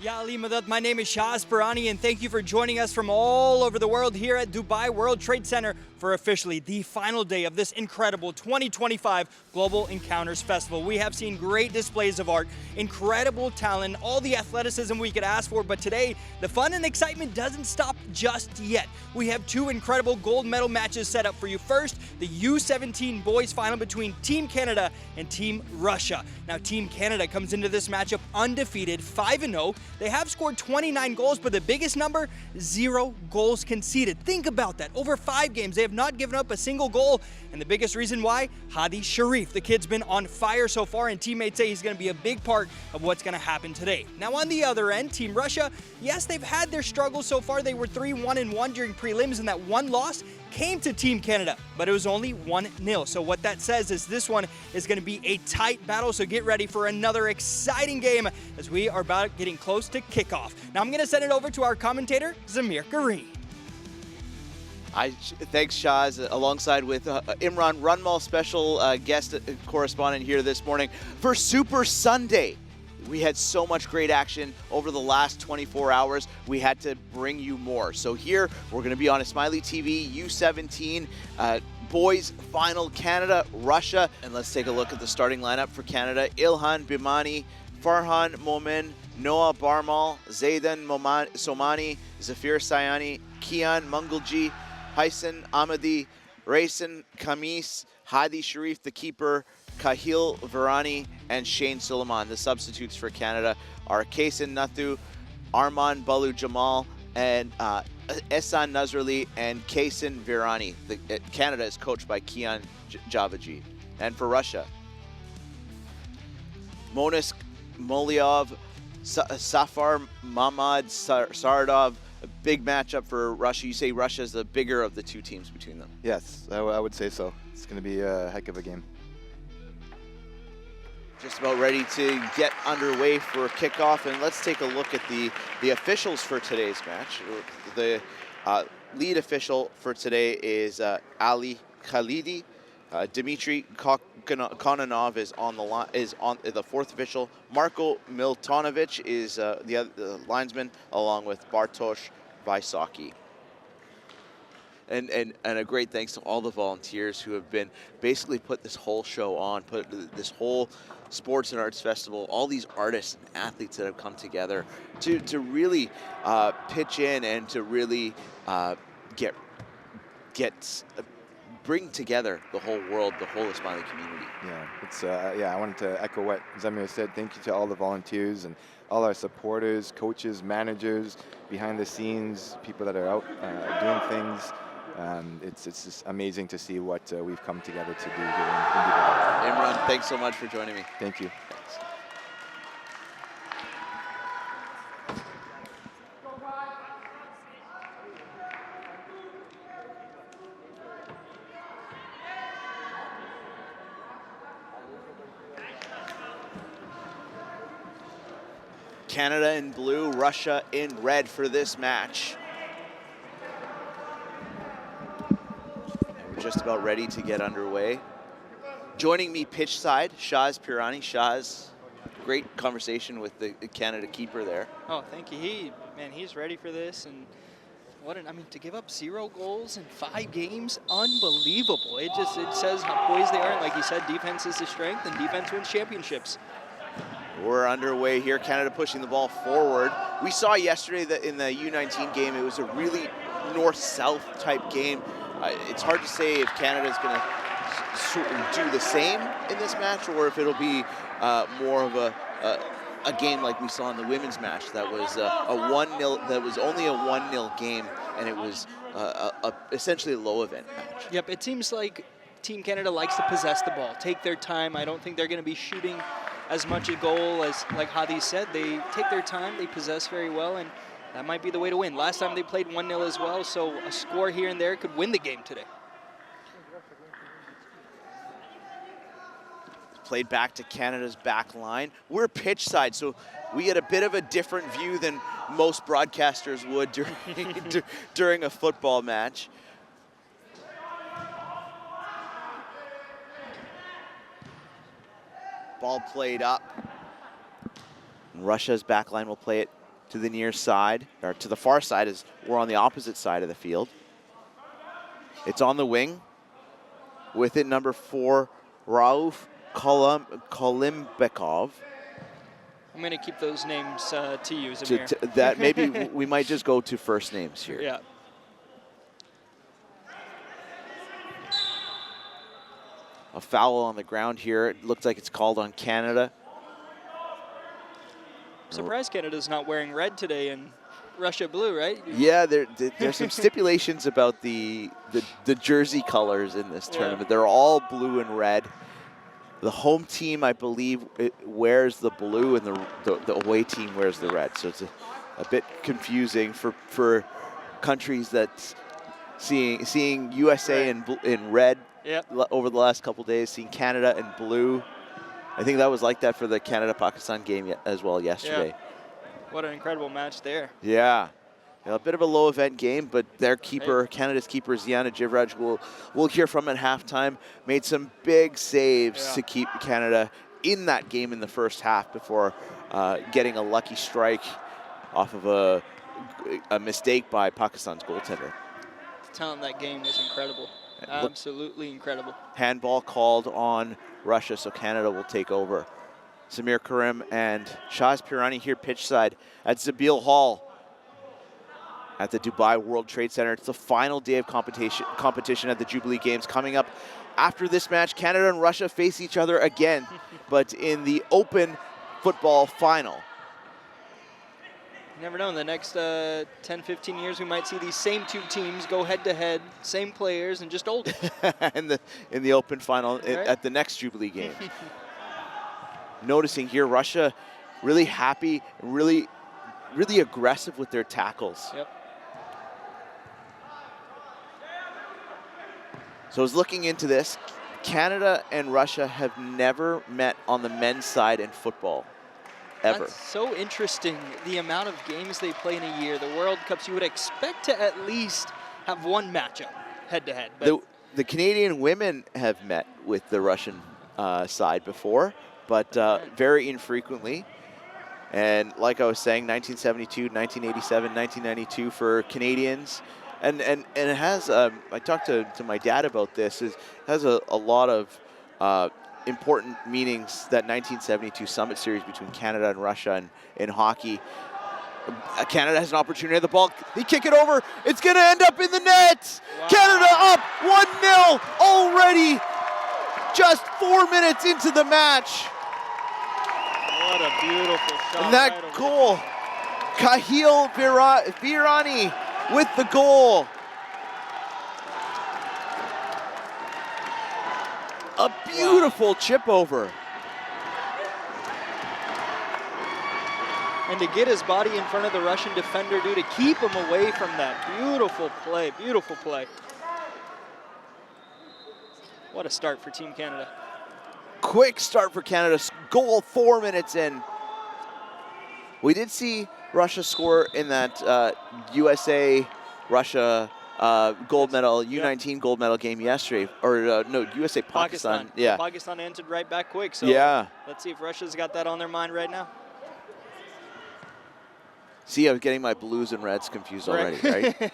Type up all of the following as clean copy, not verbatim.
Ya Ali Madad, my name is Shahz Pirani, and thank you for joining us from all over the world here at Dubai World Trade Center for officially the final day of this incredible 2025 Global Encounters Festival. We have seen great displays of art, incredible talent, all the athleticism we could ask for, but today the fun and excitement doesn't stop just yet. We have two incredible gold medal matches set up for you. First, the U17 boys final between Team Canada and Team Russia. Now, Team Canada comes into this matchup undefeated, 5-0. They have scored 29 goals, but the biggest number, 0 goals conceded. Think about that. Over 5 games, they have not given up a single goal. And the biggest reason why, Hadi Sharif. The kid's been on fire so far, and teammates say he's going to be a big part of what's going to happen today. Now, on the other end, Team Russia, yes, they've had their struggles so far. They were 3-1-1 during prelims, and that one loss came to Team Canada, but it was only 1-0. So what that says is this one is going to be a tight battle, so get ready for another exciting game as we are about getting close to kickoff. Now I'm going to send it over to our commentator, Zamir Kareem. Thanks, Shahz, alongside with Imran Runmal, special guest correspondent here this morning for Super Sunday. We had so much great action over the last 24 hours. We had to bring you more. So here, we're going to be on Ismaili TV, U17, boys final, Canada, Russia. And let's take a look at the starting lineup for Canada. Ilhan Bimani, Farhan Momin, Noah Barmal, Zaidan Somani, Zafir Sayani, Kian Mungalji, Haisan Ahmadi, Raisin Khamis, Hadi Sharif, the keeper, Kahil Virani, and Shane Suleiman. The substitutes for Canada are Kaysen Nathu, Arman Balu Jamal, and Ehsan Nazrali and Kaysen Virani. Canada is coached by Kian Javaji. And for Russia, Monis Moliov, Safar Mamad Sardov. A big matchup for Russia. You say Russia is the bigger of the two teams between them. Yes, I would say so. It's going to be a heck of a game. Just about ready to get underway for kickoff, and let's take a look at the officials for today's match. The lead official for today is Ali Khalidi. Dmitry Kononov is on the line, is on the fourth official. Marko Miltonovich is the linesman, along with Bartosz Wysocki. And a great thanks to all the volunteers who have been basically put this whole show on, put this whole sports and arts festival, all these artists and athletes that have come together to really pitch in and to really bring together the whole world, the whole Ismaili community. Yeah, it's I wanted to echo what Zamir said. Thank you to all the volunteers and all our supporters, coaches, managers, behind the scenes, people that are out doing things. It's just amazing to see what we've come together to do here in Dubai. Imran, thanks so much for joining me. Thank you. Thanks. Canada in blue, Russia in red for this match. And we're just about ready to get underway. Joining me pitch side, Shahz Pirani. Shahz, great conversation with the Canada keeper there. Oh, thank you. He's ready for this, and to give up 0 goals in 5 games, unbelievable. It says how poised they are, and like you said, defense is the strength, and defense wins championships. We're underway here, Canada pushing the ball forward. We saw yesterday that in the U19 game, it was a really north-south type game. It's hard to say if Canada's going to do the same in this match, or if it'll be more of a game like we saw in the women's match that was a 1-0, that was only a 1-0 game, and it was essentially a low event match. Yep, it seems like Team Canada likes to possess the ball, take their time. I don't think they're going to be shooting as much a goal as, like Hadi said. They take their time, they possess very well, and that might be the way to win. Last time they played 1-0 as well, so a score here and there could win the game today. Played back to Canada's back line. We're pitch side, so we get a bit of a different view than most broadcasters would during a football match. Ball played up. Russia's back line will play it to the near side, or to the far side, as we're on the opposite side of the field. It's on the wing. With it, number 4, Rauf Kolimbekov. I'm going to keep those names to you, Zamir. That maybe we might just go to first names here. Yeah. A foul on the ground here. It looks like it's called on Canada. I'm surprised Canada's not wearing red today and Russia blue, right? Yeah, there's some stipulations about the jersey colors in this tournament. They're all blue and red. The home team, I believe, wears the blue, and the away team wears the red. So it's a bit confusing for countries that's seeing USA in red over the last couple days, seeing Canada in blue. I think that was like that for the Canada-Pakistan game as well yesterday. Yeah. What an incredible match there. Yeah. A bit of a low event game, but their keeper, Canada's keeper, Ziana Jivraj, we'll hear from at halftime, made some big saves to keep Canada in that game in the first half before getting a lucky strike off of a mistake by Pakistan's goaltender. The talent in that game was incredible. Absolutely incredible. Handball called on Russia, so Canada will take over. Samir Karim and Shaz Pirani here pitch side at Zabil Hall at the Dubai World Trade Center. It's the final day of competition at the Jubilee Games. Coming up after this match, Canada and Russia face each other again, but in the open football final. You never know, in the next 10, 15 years, we might see these same two teams go head-to-head, same players, and just older. in the open final at the next Jubilee Games. Noticing here, Russia really happy, really aggressive with their tackles. Yep. So I was looking into this. Canada and Russia have never met on the men's side in football, ever. That's so interesting, the amount of games they play in a year. The World Cups, you would expect to at least have one matchup head-to-head. The Canadian women have met with the Russian side before, but very infrequently. And like I was saying, 1972, 1987, 1992 for Canadians. And it has, I talked to my dad about this, it has a lot of important meanings, that 1972 Summit Series between Canada and Russia in hockey. Canada has an opportunity at the ball. They kick it over. It's going to end up in the net. Wow. Canada up 1-0 already, just 4 minutes into the match. What a beautiful shot. And that goal, Kahil Virani with the goal. A beautiful chip over. And to get his body in front of the Russian defender, to keep him away from that. Beautiful play, beautiful play. What a start for Team Canada. Quick start for Canada, goal 4 minutes in. We did see Russia score in that USA-Russia gold medal, U19 gold medal game yesterday, or no, USA-Pakistan. Yeah. Pakistan answered right back quick, so let's see if Russia's got that on their mind right now. See, I was getting my blues and reds confused already, right?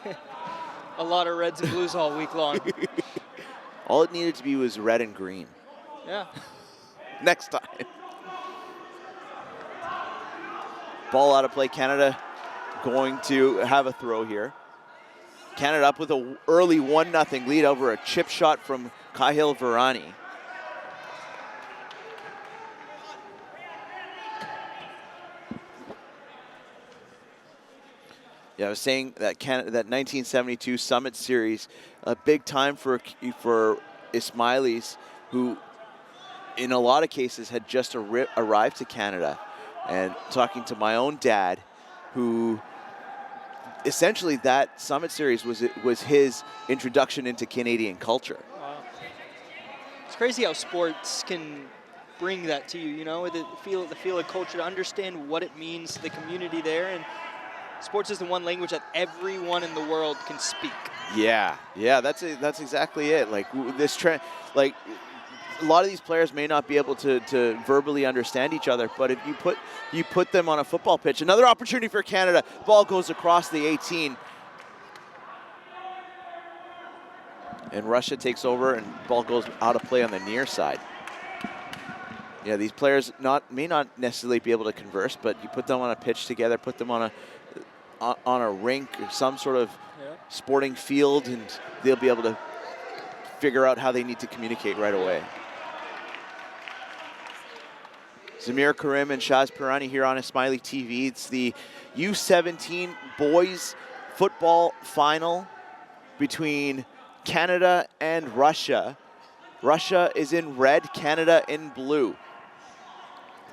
A lot of reds and blues all week long. All it needed to be was red and green. Yeah. Next time. Ball out of play. Canada going to have a throw here. Canada up with an early 1-0 lead over a chip shot from Kahil Virani. Yeah, I was saying that that 1972 Summit Series, a big time for Ismailis, who in a lot of cases had just arrived to Canada. And talking to my own dad, who essentially that Summit Series was his introduction into Canadian culture. Wow. It's crazy how sports can bring that to you, you know, the feel of culture, to understand what it means to the community there. And sports is the one language that everyone in the world can speak. Yeah, that's exactly it. Like this trend, like a lot of these players may not be able to verbally understand each other, but if you put them on a football pitch. Another opportunity for Canada. Ball goes across the 18. And Russia takes over, and ball goes out of play on the near side. Yeah, these players may not necessarily be able to converse, but you put them on a pitch together, put them on a rink or some sort of sporting field, and they'll be able to figure out how they need to communicate right away. Zamir Karim and Shaz Pirani here on Ismaili TV. It's the U17 boys football final between Canada and Russia. Russia is in red, Canada in blue.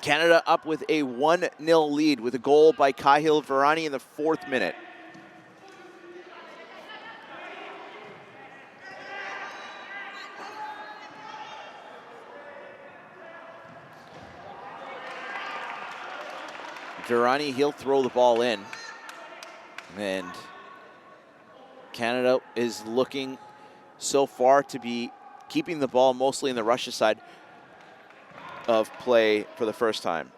Canada up with a 1-0 lead with a goal by Kahil Virani in the 4th minute. Virani, he'll throw the ball in. And Canada is looking so far to be keeping the ball mostly in the Russia side of play for the first time.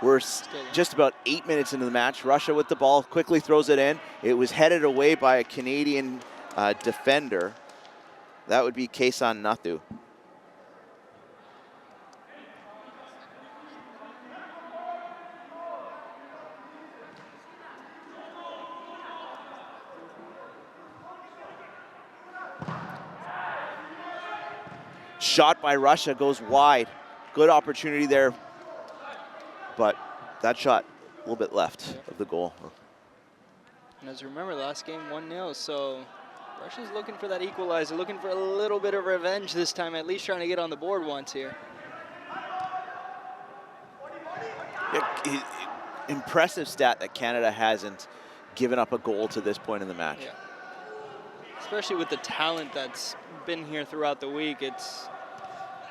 We're just about 8 minutes into the match. Russia with the ball, quickly throws it in. It was headed away by a Canadian defender. That would be Kaysan Nathu. Shot by Russia goes wide. Good opportunity there. But that shot, a little bit left of the goal. And as you remember, last game 1-0, so Russia's looking for that equalizer, looking for a little bit of revenge this time, at least trying to get on the board once here. Impressive stat that Canada hasn't given up a goal to this point in the match. Yeah. Especially with the talent that's been here throughout the week, it's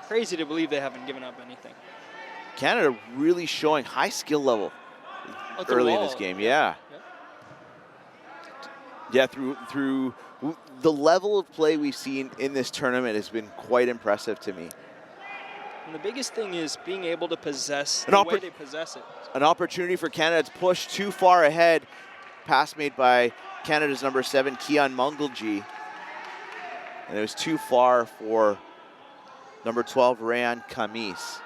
crazy to believe they haven't given up anything. Canada really showing high skill level early in this game. Yeah. Yeah, through the level of play we've seen in this tournament has been quite impressive to me. And the biggest thing is being able to possess the way they possess it. An opportunity for Canada to push too far ahead. Pass made by Canada's number 7, Kian Mungalji. And it was too far for number 12, Rayan Kamis.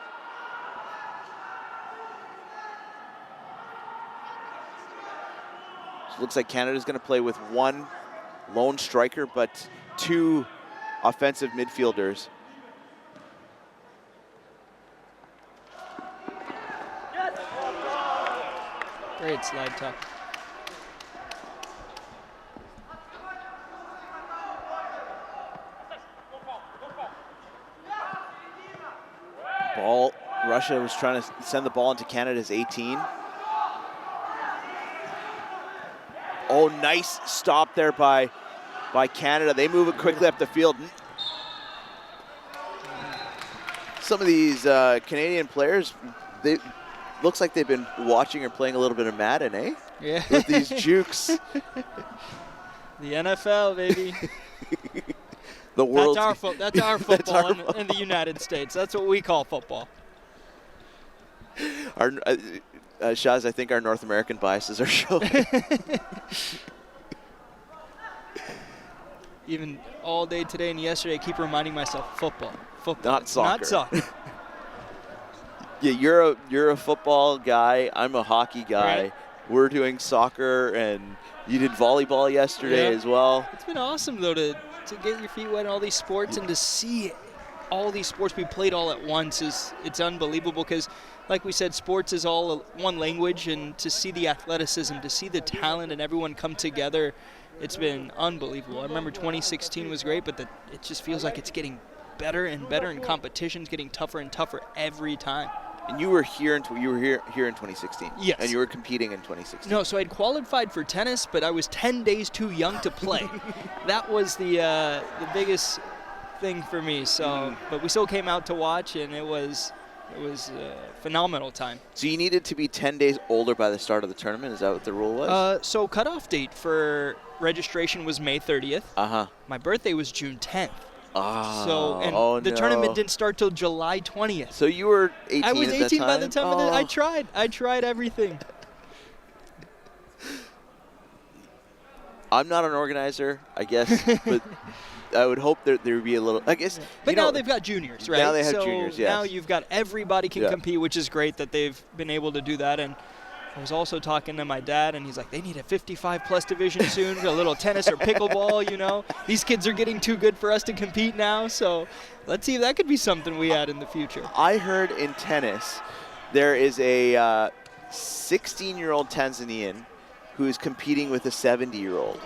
Looks like Canada's going to play with one lone striker, but 2 offensive midfielders. Great slide tuck. Ball, Russia was trying to send the ball into Canada's 18. Oh, nice stop there by Canada. They move it quickly up the field. Some of these Canadian players, looks like they've been watching or playing a little bit of Madden, eh? Yeah. With these jukes. The NFL, baby. The world. That's our football in the United States. That's what we call football. Our Shaz, I think our North American biases are showing. Even all day today and yesterday, I keep reminding myself, football. Not soccer. Not soccer. Yeah, you're a football guy. I'm a hockey guy. Right. We're doing soccer, and you did volleyball yesterday as well. It's been awesome, though, to get your feet wet in all these sports and to see all these sports be played all at once. It's unbelievable because, like we said, sports is all one language, and to see the athleticism, to see the talent and everyone come together, it's been unbelievable. I remember 2016 was great, but it just feels like it's getting better and better, and competition's getting tougher and tougher every time. And you were here in 2016. Yes. And you were competing in 2016. No, so I'd qualified for tennis, but I was 10 days too young to play. That was the biggest thing for me. So, but we still came out to watch, and it was a phenomenal time. So you needed to be 10 days older by the start of the tournament? Is that what the rule was? So cutoff date for registration was May 30th. Uh-huh. My birthday was June 10th. Oh, The tournament didn't start till July 20th. So you were 18 I was 18 by the time Oh. I tried everything. I'm not an organizer, I guess, but I would hope there would be a little, I guess. But now they've got juniors, right? Now they have juniors, yes. Now you've got everybody can Yeah. compete, which is great that they've been able to do that. And I was also talking to my dad, and he's like, they need a 55-plus division soon for a little tennis or pickleball, you know. These kids are getting too good for us to compete now, so let's see if that could be something we add in the future. I heard in tennis there is a 16-year-old Tanzanian who's competing with a 70-year-old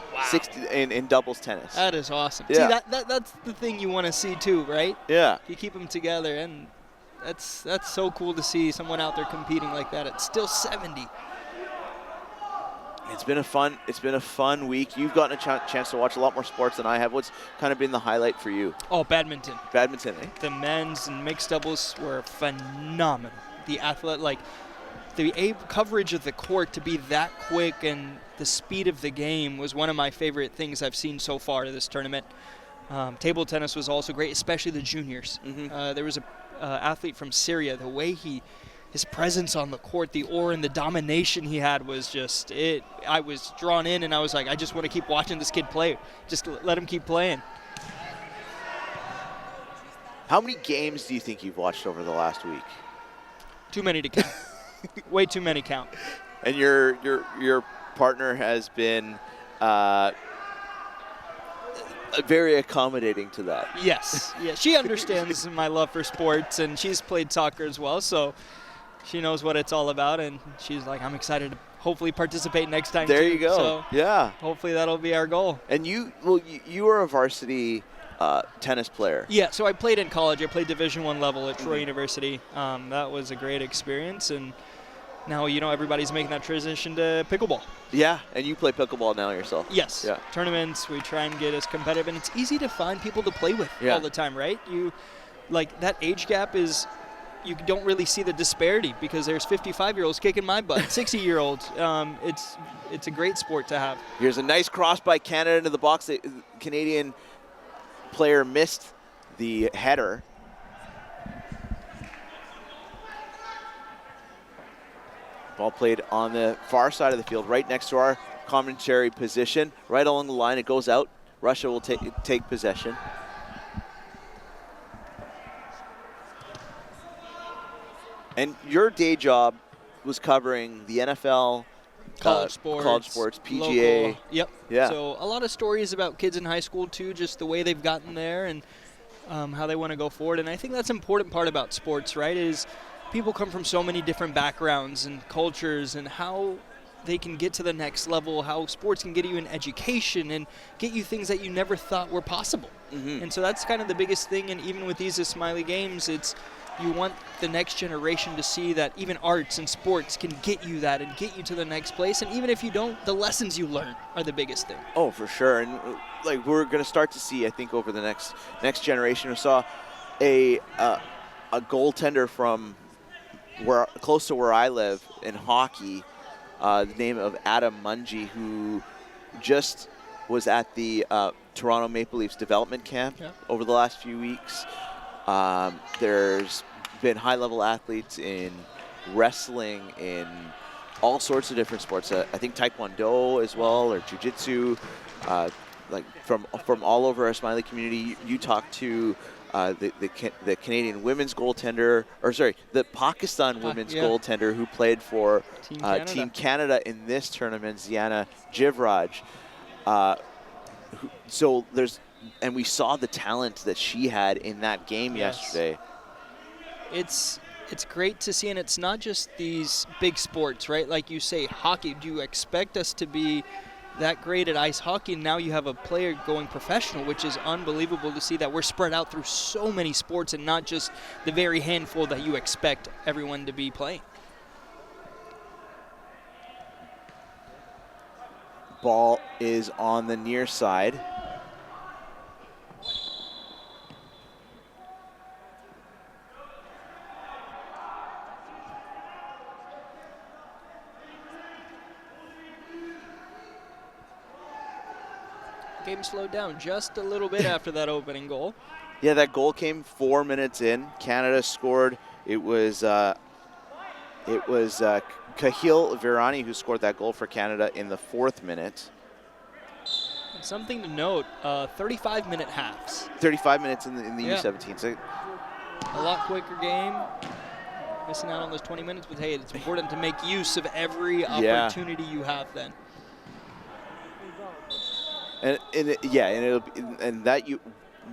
in doubles tennis. That is awesome. Yeah. See, that's the thing you want to see too, right? Yeah. You keep them together, and that's so cool to see someone out there competing like that. It's still 70. It's been a fun week. You've gotten a chance to watch a lot more sports than I have. What's kind of been the highlight for you? Oh, badminton. Badminton, eh? The men's and mixed doubles were phenomenal. The coverage of the court to be that quick and the speed of the game was one of my favorite things I've seen so far to this tournament. Table tennis was also great, especially the juniors. Mm-hmm. There was a athlete from Syria. The way his presence on the court, the aura and the domination he had was just it. I was drawn in, and I was like, I just want to keep watching this kid play. Just let him keep playing. How many games do you think you've watched over the last week? Too many to count. Way too many count. And your partner has been very accommodating to that. Yes. Yeah, she understands my love for sports, and she's played soccer as well, so she knows what it's all about, and she's like, I'm excited to hopefully participate next time. There too. you go. So yeah. hopefully that'll be our goal. And you were a varsity tennis player. Yeah, so I played in college. I played Division I level at Troy University. That was a great experience, and now, everybody's making that transition to pickleball. Yeah, and you play pickleball now yourself. Yes. Yeah. Tournaments, we try and get as competitive, and it's easy to find people to play with all the time, right? That age gap is, you don't really see the disparity because there's 55-year-olds kicking my butt, 60-year-olds. It's a great sport to have. Here's a nice cross by Canada into the box. The Canadian player missed the header. Ball played on the far side of the field, right next to our commentary position, right along the line. It goes out. Russia will take possession. And your day job was covering the NFL, college sports, PGA. Local. Yep. Yeah. So a lot of stories about kids in high school too, just the way they've gotten there and how they want to go forward. And I think that's an important part about sports, right, is people come from so many different backgrounds and cultures, and how they can get to the next level, how sports can get you an education and get you things that you never thought were possible. Mm-hmm. And so that's kind of the biggest thing. And even with these Ismaili games, you want the next generation to see that even arts and sports can get you that and get you to the next place. And even if you don't, the lessons you learn are the biggest thing. Oh, for sure. And we're going to start to see, I think, over the next generation. We saw a goaltender from close to where I live in hockey, the name of Adam Mungie, who just was at the Toronto Maple Leafs development camp over the last few weeks. There's been high-level athletes in wrestling, in all sorts of different sports. I think Taekwondo as well, or Jiu-Jitsu, from all over our Ismaili community. You talk to the Canadian women's goaltender, the Pakistan women's goaltender who played for Team Canada in this tournament, Ziana Jivraj. And we saw the talent that she had in that game yesterday. It's great to see, and it's not just these big sports, right? Like you say, hockey. Do you expect us to be that great at ice hockey, and now you have a player going professional, which is unbelievable to see that we're spread out through so many sports and not just the very handful that you expect everyone to be playing. Ball is on the near side. Game slowed down just a little bit after that opening goal. Yeah, that goal came 4 minutes in. Canada scored. It was Kahil Virani who scored that goal for Canada in the 4th minute. And something to note, 35-minute halves. 35 minutes in the Yeah. U17. So A lot quicker game. Missing out on those 20 minutes, but hey, it's important to make use of every opportunity you have then. And that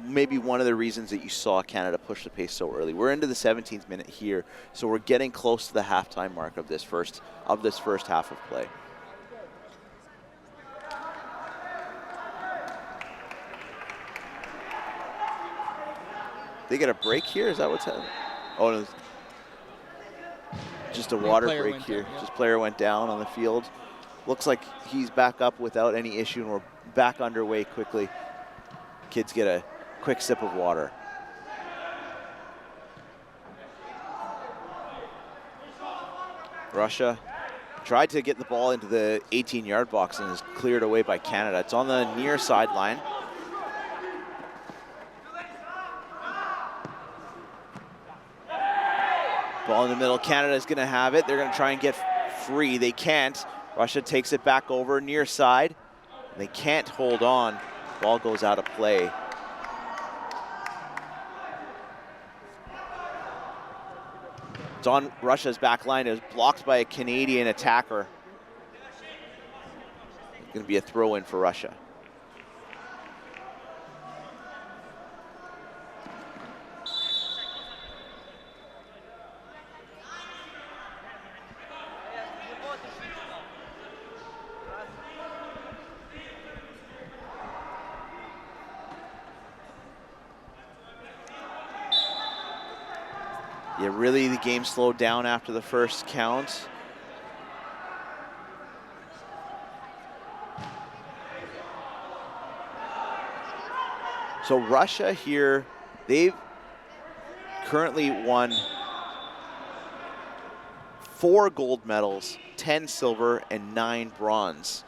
maybe one of the reasons that you saw Canada push the pace so early. We're into the 17th minute here, so we're getting close to the halftime mark of this first half of play. They get a break here? Is that what's happening? Oh no, just a water break here. Down, yeah. Just player went down on the field. Looks like he's back up without any issue, and we're back underway quickly. Kids get a quick sip of water. Russia tried to get the ball into the 18-yard box and is cleared away by Canada. It's on the near sideline. Ball in the middle. Canada's going to have it. They're going to try and get free. They can't. Russia takes it back over near side. They can't hold on. Ball goes out of play. It's on Russia's back line. It was blocked by a Canadian attacker. It's going to be a throw-in for Russia. Yeah, really the game slowed down after the first count. So Russia here, they've currently won 4 gold medals, 10 silver, and 9 bronze.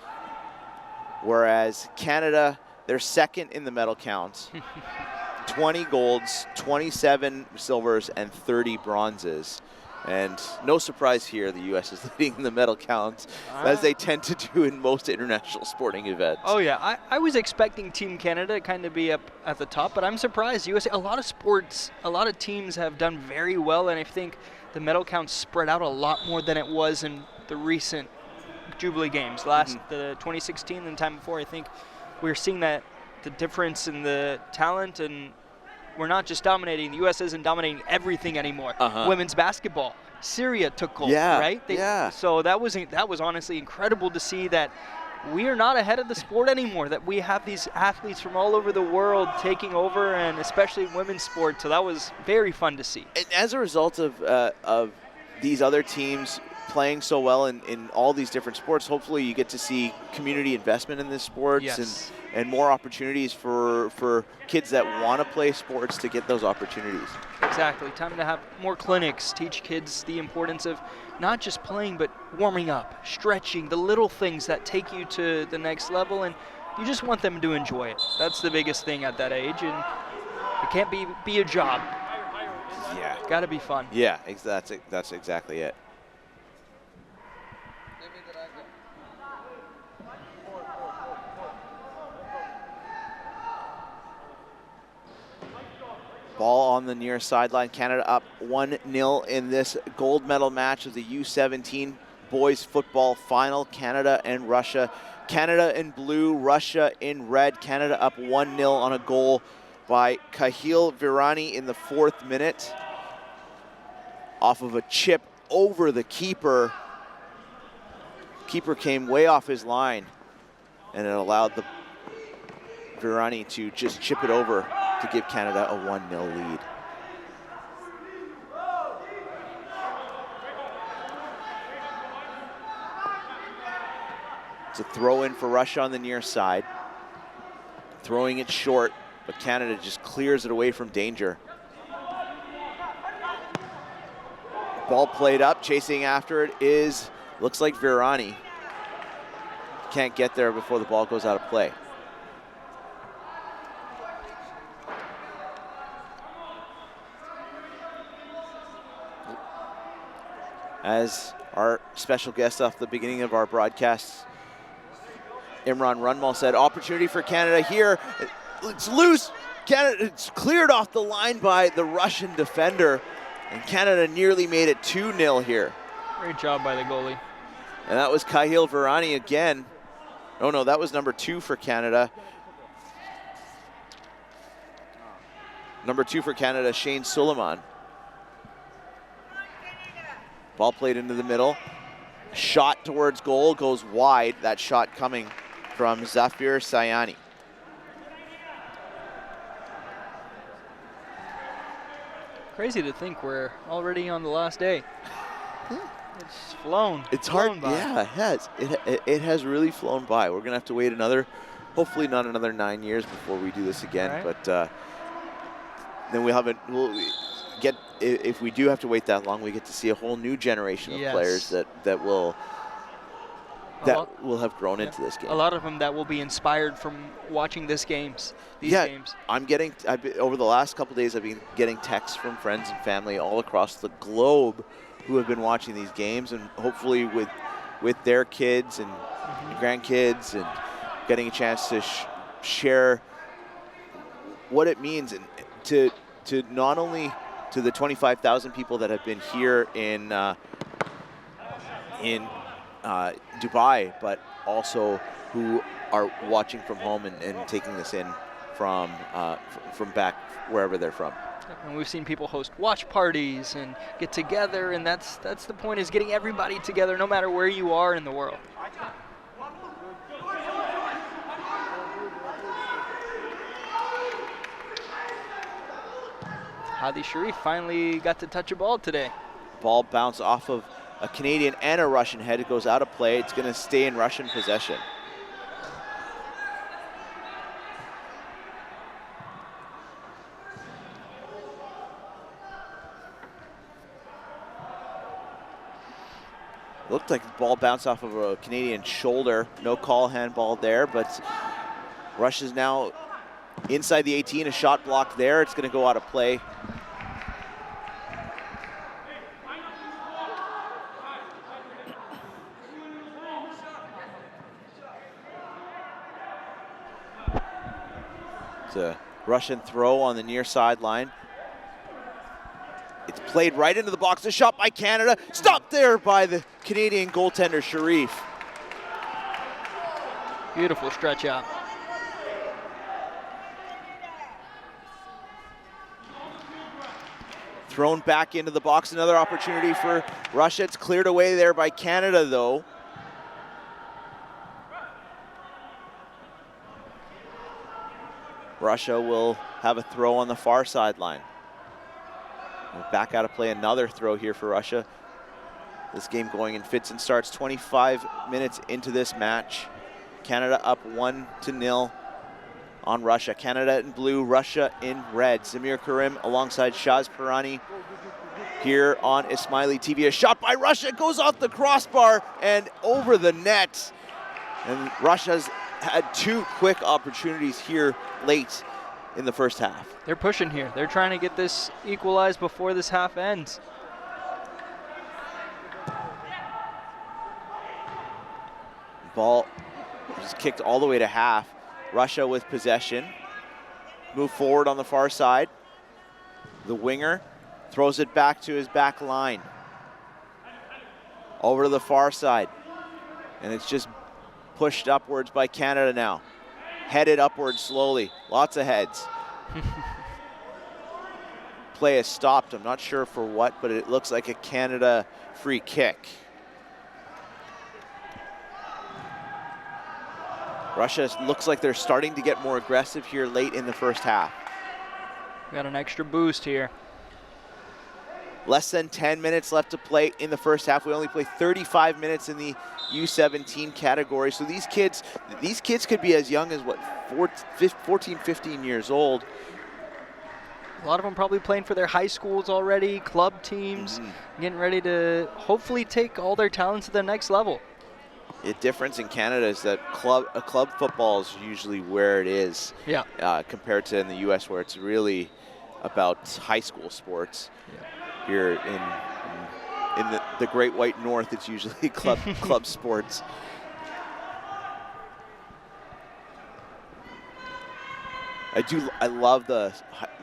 Whereas Canada, they're second in the medal count. 20 golds, 27 silvers, and 30 bronzes. And no surprise here, the U.S. is leading the medal count, as they tend to do in most international sporting events. Oh yeah, I was expecting Team Canada to kind of be up at the top, but I'm surprised. USA, a lot of sports, a lot of teams have done very well, and I think the medal count spread out a lot more than it was in the recent Jubilee Games. The 2016 and the time before, I think we're seeing that the difference in the talent, and we're not just dominating. The U.S. isn't dominating everything anymore. Women's basketball, Syria took gold, right? So that was honestly incredible to see that we are not ahead of the sport anymore, that we have these athletes from all over the world taking over, and especially women's sport. So that was very fun to see. And as a result of these other teams playing so well in all these different sports, hopefully you get to see community investment in this sports and more opportunities for kids that want to play sports to get those opportunities. Exactly. Time to have more clinics, teach kids the importance of not just playing, but warming up, stretching, the little things that take you to the next level, and you just want them to enjoy it. That's the biggest thing at that age, and it can't be a job. Yeah. Got to be fun. Yeah, that's exactly it. Ball on the near sideline. Canada up 1-0 in this gold medal match of the U17 boys football final. Canada and Russia. Canada in blue, Russia in red. Canada up 1-0 on a goal by Kahil Virani in the 4th minute. Off of a chip over the keeper. Keeper came way off his line. and it allowed the Virani to just chip it over to give Canada a 1-0 lead. It's a throw in for Russia on the near side. Throwing it short, but Canada just clears it away from danger. Ball played up, chasing after it is, looks like Virani. Can't get there before the ball goes out of play. As our special guest off the beginning of our broadcast, Imran Runmal, said, opportunity for Canada here. It's loose. Canada, it's cleared off the line by the Russian defender, and Canada nearly made it 2-0 here. Great job by the goalie. And that was Kahil Virani again. Oh no, that was number 2 for Canada. Number 2 for Canada, Shane Suleiman. Ball played into the middle. Shot towards goal, goes wide. That shot coming from Zafir Sayani. Crazy to think we're already on the last day. It's flown. It's flown hard. by. Yeah, it has. It has really flown by. We're gonna have to wait hopefully not another 9 years before we do this again. Right. But then we'll get. If we do have to wait that long, we get to see a whole new generation of players that will have grown into this game. A lot of them that will be inspired from watching these games. Over the last couple days, I've been getting texts from friends and family all across the globe who have been watching these games, and hopefully with their kids and grandkids, and getting a chance to share what it means, and to not only to the 25,000 people that have been here in Dubai, but also who are watching from home and taking this in from back wherever they're from. And we've seen people host watch parties and get together, and that's the point, is getting everybody together no matter where you are in the world. Hadi Sharif finally got to touch a ball today. Ball bounced off of a Canadian and a Russian head. It goes out of play. It's going to stay in Russian possession. Looked like the ball bounced off of a Canadian shoulder. No call, handball there, but Russia's now inside the 18, a shot block there. It's going to go out of play. It's a Russian throw on the near sideline. It's played right into the box. A shot by Canada. Stopped there by the Canadian goaltender, Sharif. Beautiful stretch out. Thrown back into the box. Another opportunity for Russia. It's cleared away there by Canada, though. Russia will have a throw on the far sideline. Back out of play, another throw here for Russia. This game going in fits and starts. 25 minutes into this match. Canada up 1-0 on Russia. Canada in blue, Russia in red. Zamir Karim alongside Shaz Pirani here on Ismaili TV. A shot by Russia goes off the crossbar and over the net. And Russia's had 2 quick opportunities here late in the first half. They're pushing here. They're trying to get this equalized before this half ends. Ball is kicked all the way to half. Russia with possession. Move forward on the far side. The winger throws it back to his back line. Over to the far side. And it's just pushed upwards by Canada now. Headed upwards slowly. Lots of heads. Play is stopped. I'm not sure for what, but it looks like a Canada free kick. Russia looks like they're starting to get more aggressive here late in the first half. Got an extra boost here. Less than 10 minutes left to play in the first half. We only play 35 minutes in the U17 category. So these kids could be as young as, what, 14, 15 years old. A lot of them probably playing for their high schools already, club teams, getting ready to hopefully take all their talents to the next level. The difference in Canada is that club football is usually where it is, compared to in the U.S. where it's really about high school sports. Here in the Great White North, it's usually club sports. I love the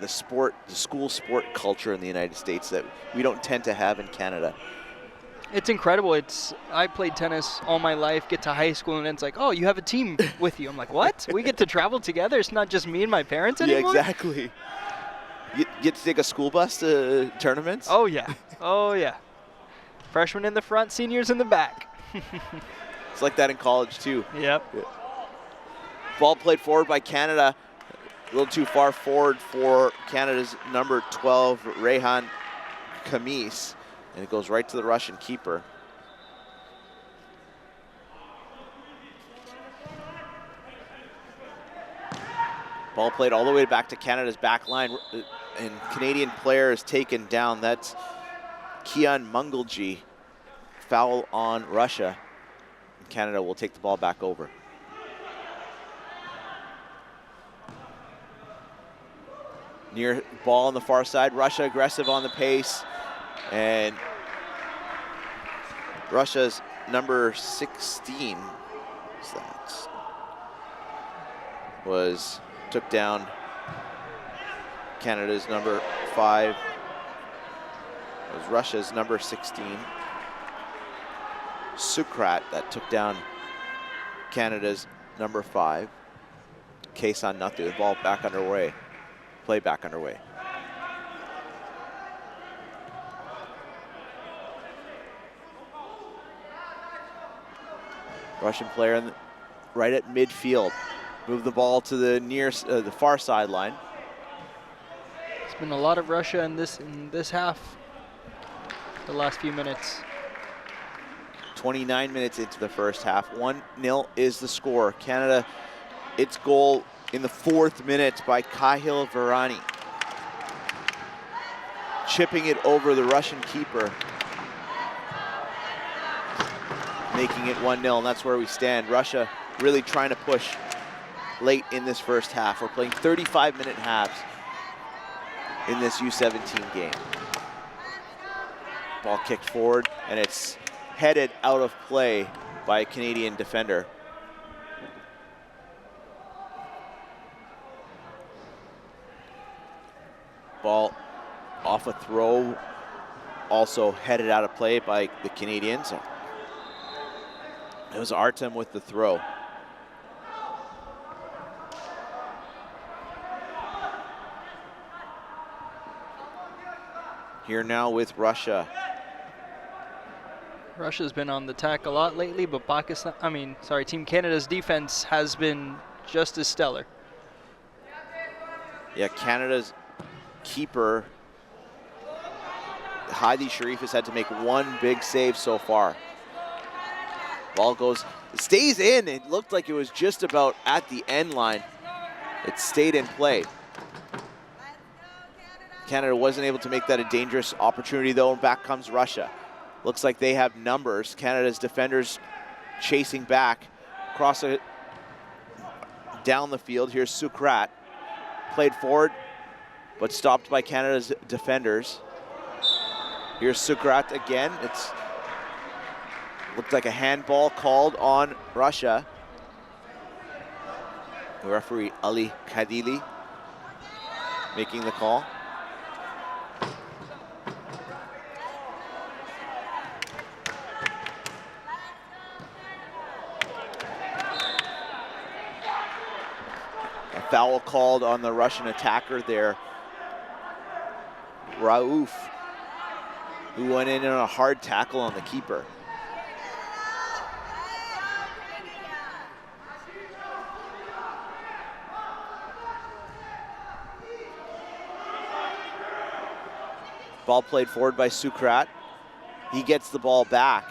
school sport culture in the United States that we don't tend to have in Canada. It's incredible. I played tennis all my life, get to high school, and it's like, oh, you have a team with you. I'm like, what? We get to travel together? It's not just me and my parents anymore? Yeah, exactly. You get to take a school bus to tournaments? Oh, yeah. Oh, yeah. Freshmen in the front, seniors in the back. It's like that in college, too. Yep. Yeah. Ball played forward by Canada. A little too far forward for Canada's number 12, Rehan Kamis. And it goes right to the Russian keeper. Ball played all the way back to Canada's back line. And Canadian player is taken down. That's Kian Mungalji. Foul on Russia. And Canada will take the ball back over. Near ball on the far side. Russia aggressive on the pace. And Russia's number 16 took down Canada's number 5. It was Russia's number 16, Sukrat, that took down Canada's number 5. Case on nothing. The ball back underway. Play back underway. Russian player right at midfield. Move the ball to the far sideline. It's been a lot of Russia in this half, the last few minutes. 29 minutes into the first half. 1-0 is the score. Canada, its goal in the 4th minute by Kahil Varani. Chipping it over the Russian keeper. Making it 1-0, and that's where we stand. Russia really trying to push late in this first half. We're playing 35-minute halves in this U17 game. Ball kicked forward, and it's headed out of play by a Canadian defender. Ball off a throw, also headed out of play by the Canadians. It was Artem with the throw. Here now with Russia. Russia's been on the attack a lot lately, but Team Canada's defense has been just as stellar. Yeah, Canada's keeper, Heidi Sharif, has had to make one big save so far. Ball stays in. It looked like it was just about at the end line. It stayed in play. Canada wasn't able to make that a dangerous opportunity though, and back comes Russia. Looks like they have numbers. Canada's defenders chasing back, down the field. Here's Sukrat, played forward, but stopped by Canada's defenders. Here's Sukrat again. Looked like a handball called on Russia. The referee, Ali Kadili, making the call. A foul called on the Russian attacker there, Rauf, who went in on a hard tackle on the keeper. Ball played forward by Sukrat. He gets the ball back.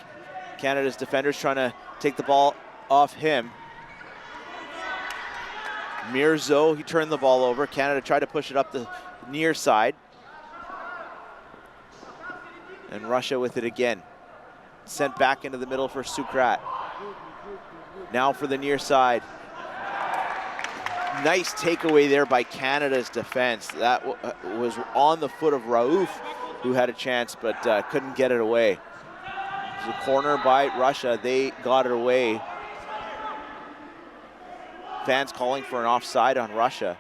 Canada's defenders trying to take the ball off him. Mirzo, he turned the ball over. Canada tried to push it up the near side. And Russia with it again. Sent back into the middle for Sukrat. Now for the near side. Nice takeaway there by Canada's defense. That was on the foot of Raouf, who had a chance but couldn't get it away. It was a corner by Russia. They got it away. Fans calling for an offside on Russia.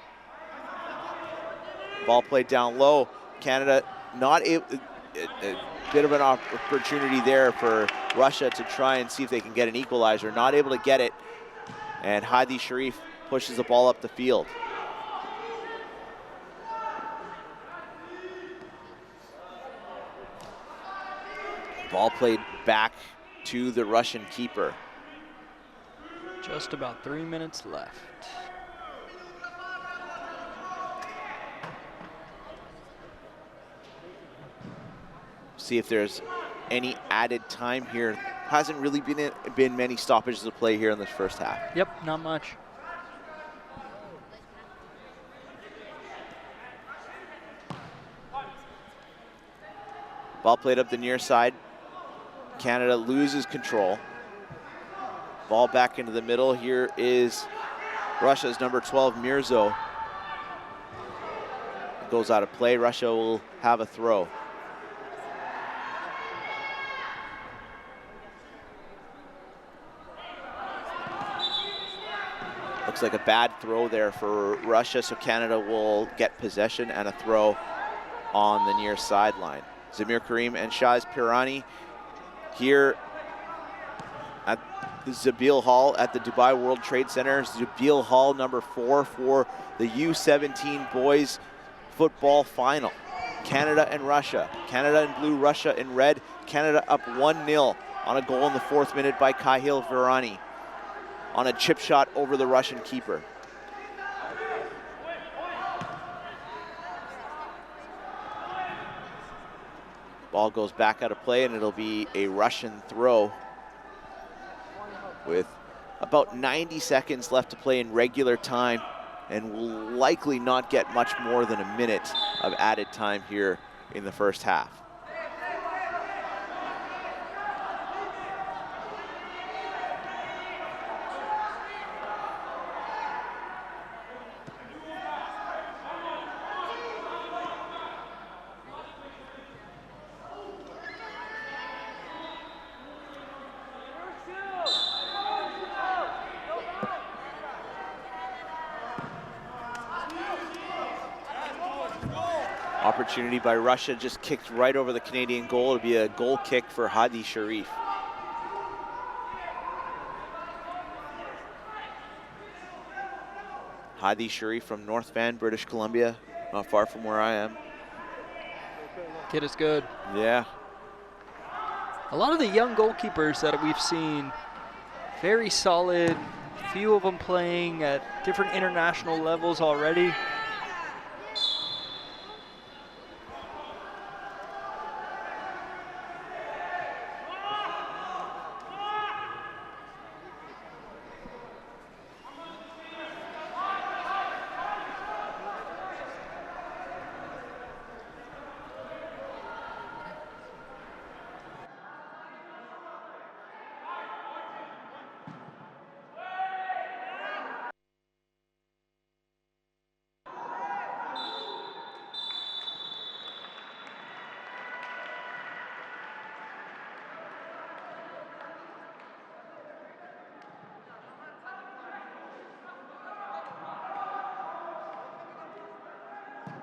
Ball played down low. Canada not able, a bit of an opportunity there for Russia to try and see if they can get an equalizer. Not able to get it. And Hadi Sharif pushes the ball up the field. Ball played back to the Russian keeper. Just about 3 minutes left. See if there's any added time here. Hasn't really been many stoppages of play here in this first half. Yep, not much. Ball played up the near side. Canada loses control. Ball back into the middle. Here is Russia's number 12, Mirzo. Goes out of play. Russia will have a throw. Looks like a bad throw there for Russia, so Canada will get possession and a throw on the near sideline. Zamir Karim and Shaz Pirani here at the Zabil Hall at the Dubai World Trade Center. Zabil Hall number 4 for the U17 boys football final. Canada and Russia. Canada in blue, Russia in red. Canada up 1-0 on a goal in the 4th minute by Kahil Virani on a chip shot over the Russian keeper. Ball goes back out of play and it'll be a Russian throw with about 90 seconds left to play in regular time, and will likely not get much more than a minute of added time here in the first half. Opportunity by Russia, just kicked right over the Canadian goal. It'll be a goal kick for Hadi Sharif. Hadi Sharif from North Van, British Columbia, not far from where I am. Kid is good. Yeah. A lot of the young goalkeepers that we've seen, very solid. Few of them playing at different international levels already.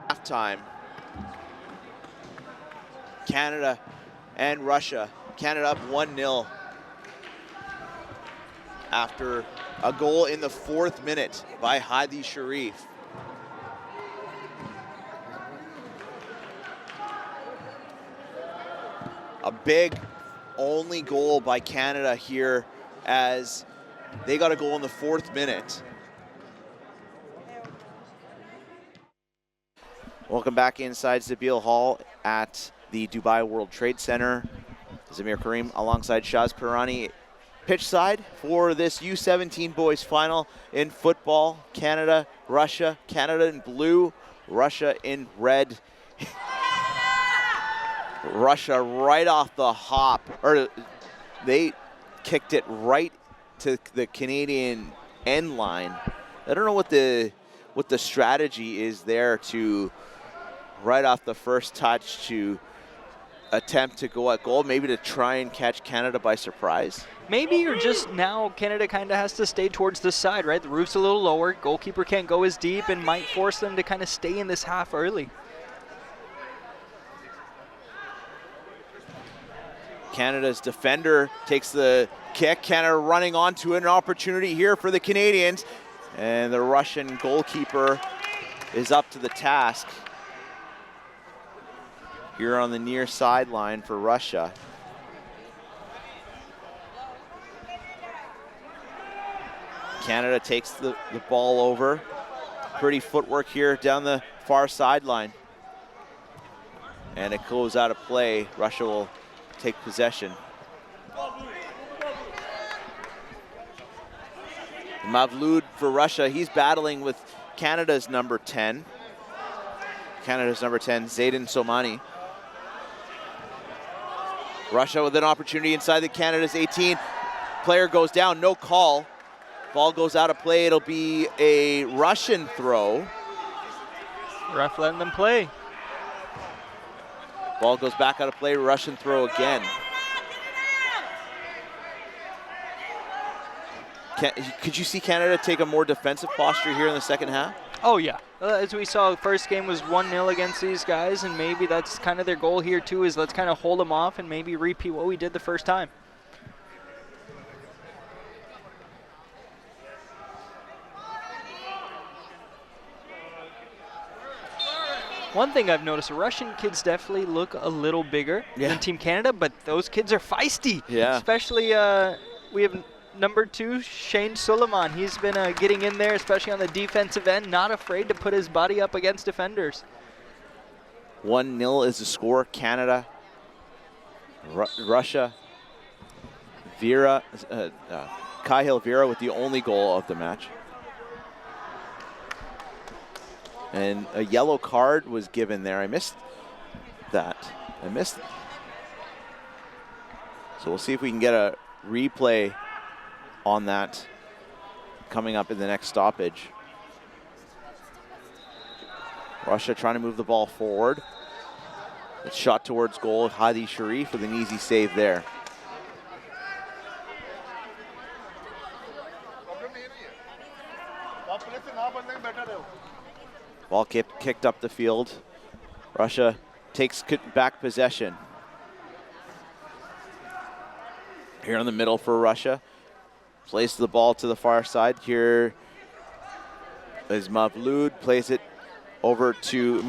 Halftime. Canada and Russia. Canada up 1-0 after a goal in the 4th minute by Hadi Sharif. A big only goal by Canada here, as they got a goal in the 4th minute. Welcome back inside Zabil Hall at the Dubai World Trade Center. Zamir Karim alongside Shaz Pirani. Pitch side for this U17 boys final in football. Canada, Russia. Canada in blue, Russia in red. Russia right off the hop, or they kicked it right to the Canadian end line. I don't know what the strategy is there to right off the first touch to attempt to go at goal, maybe to try and catch Canada by surprise. Maybe, or just now Canada kind of has to stay towards the side, right? The roof's a little lower, goalkeeper can't go as deep and might force them to kind of stay in this half early. Canada's defender takes the kick. Canada running onto an opportunity here for the Canadians. And the Russian goalkeeper is up to the task here on the near sideline for Russia. Canada takes the ball over. Pretty footwork here down the far sideline. And it goes out of play. Russia will take possession. Mavlud for Russia, he's battling with Canada's number 10. Canada's number 10, Zayden Somani. Russia with an opportunity inside the Canada's 18. Player goes down, no call. Ball goes out of play, it'll be a Russian throw. Ref letting them play. Ball goes back out of play, Russian throw again. Could you see Canada take a more defensive posture here in the second half? Oh yeah, as we saw, the first game was 1-0 against these guys, and maybe that's kind of their goal here too, is let's kind of hold them off and maybe repeat what we did the first time. One thing I've noticed, Russian kids definitely look a little bigger than Team Canada, but those kids are feisty. Yeah. Especially, we have number 2, Shane Suleiman. He's been getting in there, especially on the defensive end, not afraid to put his body up against defenders. 1-0 is the score. Canada, Russia. Vera, Cahill Vera with the only goal of the match. And a yellow card was given there. I missed that. So we'll see if we can get a replay on that coming up in the next stoppage. Russia trying to move the ball forward. It's shot towards goal. Hadi Sharif with an easy save there. Ball kicked up the field. Russia takes back possession. Here in the middle for Russia. Plays the ball to the far side. Here is Mavlud. Plays it over to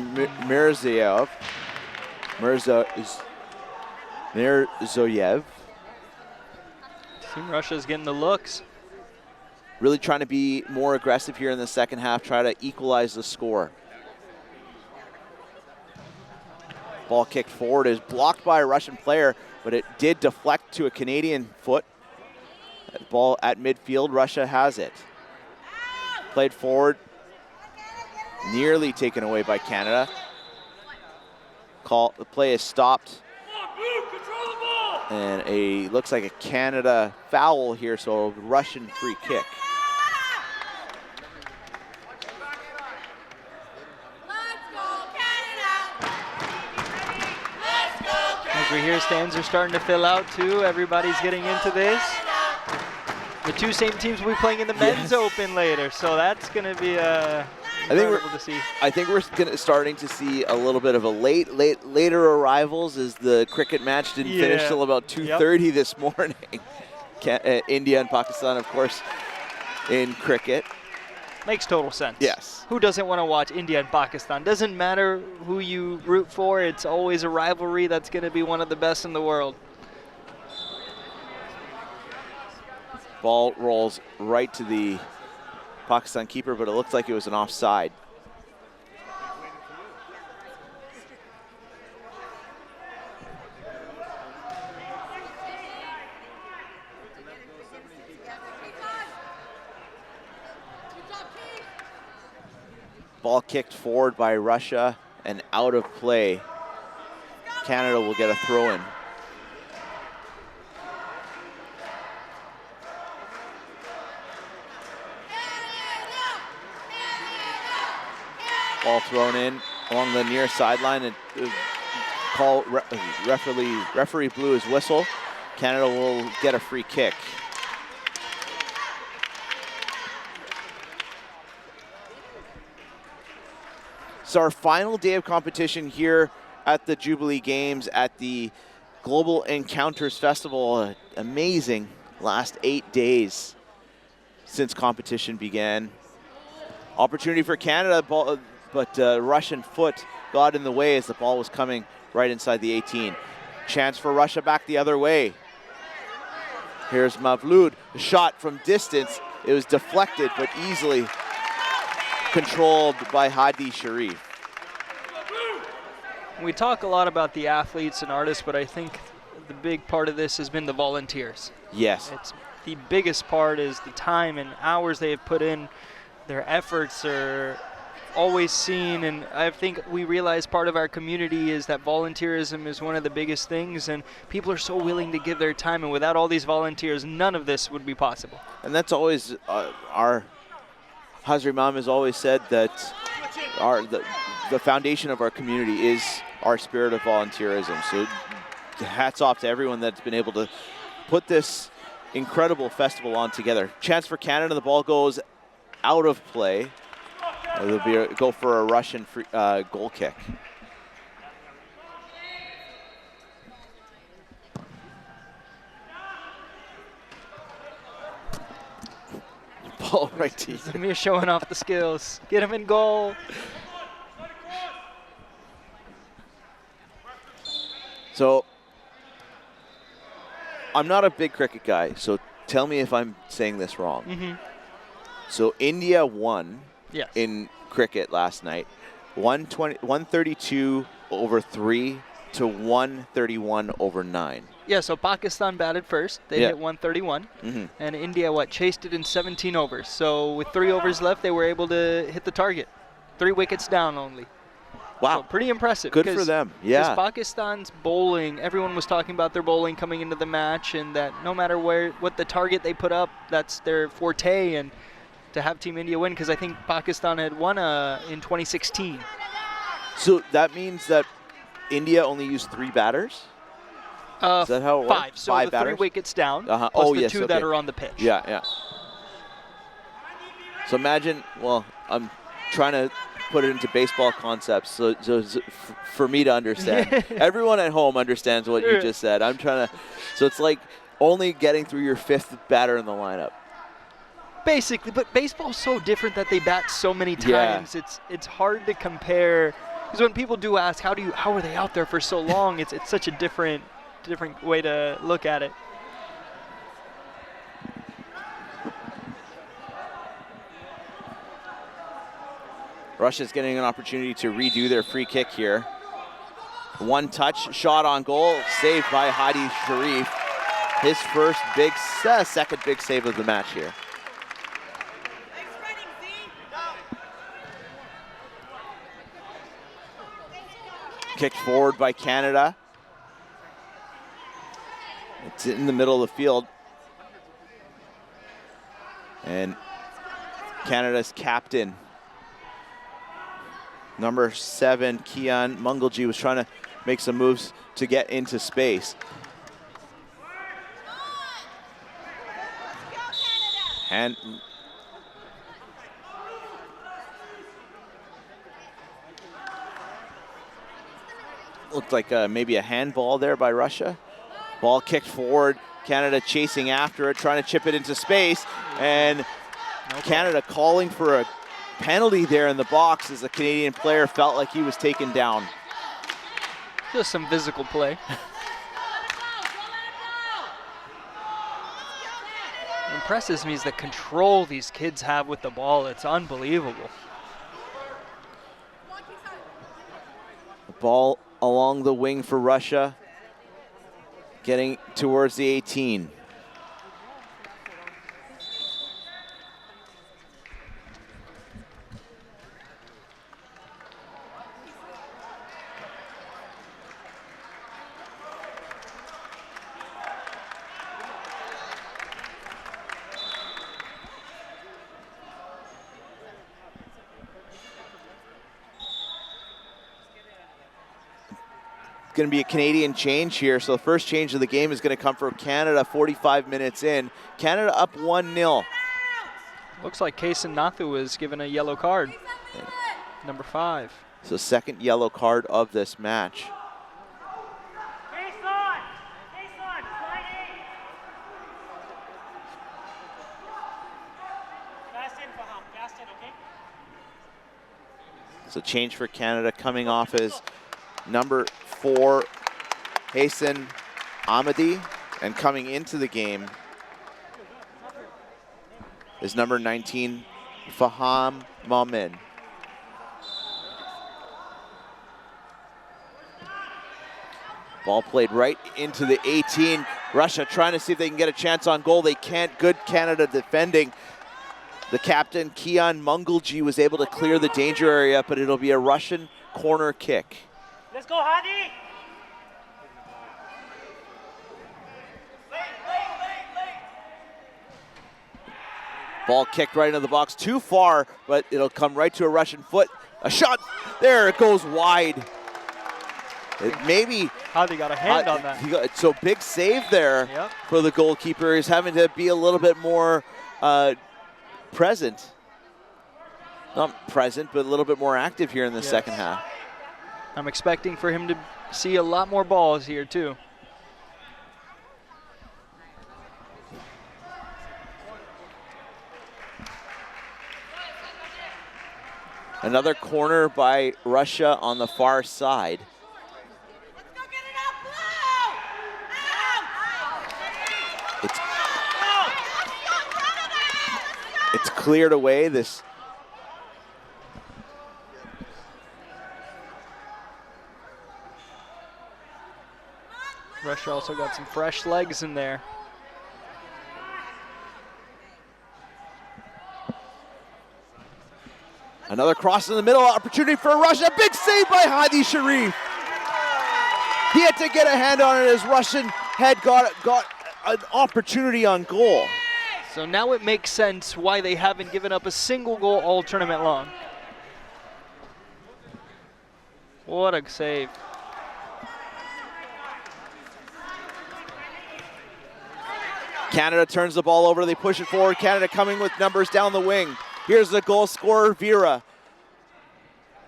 Mirzoyev. Team Russia's getting the looks. Really trying to be more aggressive here in the second half, try to equalize the score. Ball kicked forward is blocked by a Russian player, but it did deflect to a Canadian foot. Ball at midfield, Russia has it. Played forward, nearly taken away by Canada. The play is stopped. And looks like a Canada foul here, so a Russian free kick. As we hear, stands are starting to fill out too. Everybody's getting into this. The two same teams will be playing in the men's open later, so that's going to be incredible to see. I think we're starting to see a little bit of a later arrivals as the cricket match didn't finish till about 2:30 this morning. India and Pakistan, of course, in cricket. Makes total sense. Yes. Who doesn't want to watch India and Pakistan? Doesn't matter who you root for. It's always a rivalry that's going to be one of the best in the world. Ball rolls right to the Pakistan keeper, but it looked like it was an offside. Ball kicked forward by Russia and out of play. Canada will get a throw in. Ball thrown in along the near sideline, and referee blew his whistle. Canada will get a free kick. So our final day of competition here at the Jubilee Games at the Global Encounters Festival. Amazing last 8 days since competition began. Opportunity for Canada, but Russian foot got in the way as the ball was coming right inside the 18. Chance for Russia back the other way. Here's Mavlud, a shot from distance. It was deflected, but easily controlled by Hadi Sharif. We talk a lot about the athletes and artists, but I think the big part of this has been the volunteers. Yes. It's the biggest part is the time and hours they have put in. Their efforts are always seen, and I think we realize part of our community is that volunteerism is one of the biggest things, and people are so willing to give their time, and without all these volunteers, none of this would be possible. And that's always our Hazri Imam has always said that the foundation of our community is our spirit of volunteerism. So hats off to everyone that's been able to put this incredible festival on together. Chance for Canada, the ball goes out of play. There'll be go for a Russian free, goal kick. Ball right to you. Zamir showing off the skills. Get him in goal. So, I'm not a big cricket guy, so tell me if I'm saying this wrong. Mm-hmm. So India won in cricket last night, 132 over 3 to 131 over 9. Yeah, so Pakistan batted first. They hit 131. Mm-hmm. And India, chased it in 17 overs. So with 3 overs left, they were able to hit the target. 3 wickets down only. Wow. So pretty impressive. Good for them. Yeah. Because Pakistan's bowling, everyone was talking about their bowling coming into the match, and that no matter what the target they put up, that's their forte. And to have Team India win, because I think Pakistan had won in 2016. So that means that India only used 3 batters? Is that how it 5. works? So 5 the batters? 3 wickets down, plus the 2 that are on the pitch. Yeah, yeah. So imagine, I'm trying to put it into baseball concepts so for me to understand. Everyone at home understands what you just said. I'm trying to, so it's like only getting through your 5th batter in the lineup. Basically, but baseball's so different that they bat so many times. Yeah. It's hard to compare, because when people do ask how are they out there for so long, it's such a different way to look at it. Russia's getting an opportunity to redo their free kick here. One touch shot on goal, saved by Hadi Sharif. His first second big save of the match here. Kicked forward by Canada. It's in the middle of the field. And Canada's captain, number 7, Kian Mungalji, was trying to make some moves to get into space. And looked like maybe a handball there by Russia. Ball kicked forward, Canada chasing after it, trying to chip it into space, and Canada calling for a penalty there in the box as the Canadian player felt like he was taken down. Just some physical play. What impresses me is the control these kids have with the ball. It's unbelievable. The ball along the wing for Russia, getting towards the 18. going to be a Canadian change here. So the first change of the game is going to come from Canada 45 minutes in. Canada up 1-0. Looks like Kaysen Nathu was given a yellow card. Number 5. So second yellow card of this match. So change for Canada coming off as number 4, Hassan Ahmadi, and coming into the game is number 19, Faham Momin. Ball played right into the 18. Russia trying to see if they can get a chance on goal. They can't. Good Canada defending. The captain, Kian Mungulji, was able to clear the danger area, but it'll be a Russian corner kick. Let's go, Hadi! Ball kicked right into the box, too far, but it'll come right to a Russian foot. A shot, there it goes wide. Maybe Hadi got a hand on that. So big save there for the goalkeeper. He's having to be a little bit more present. Not present, but a little bit more active here in the second half. I'm expecting for him to see a lot more balls here too. Another corner by Russia on the far side. It's cleared away. Russia also got some fresh legs in there. Another cross in the middle, opportunity for Russia. Big save by Hadi Sharif. He had to get a hand on it as Russian had got an opportunity on goal. So now it makes sense why they haven't given up a single goal all tournament long. What a save. Canada turns the ball over, they push it forward. Canada coming with numbers down the wing. Here's the goal scorer, Vera.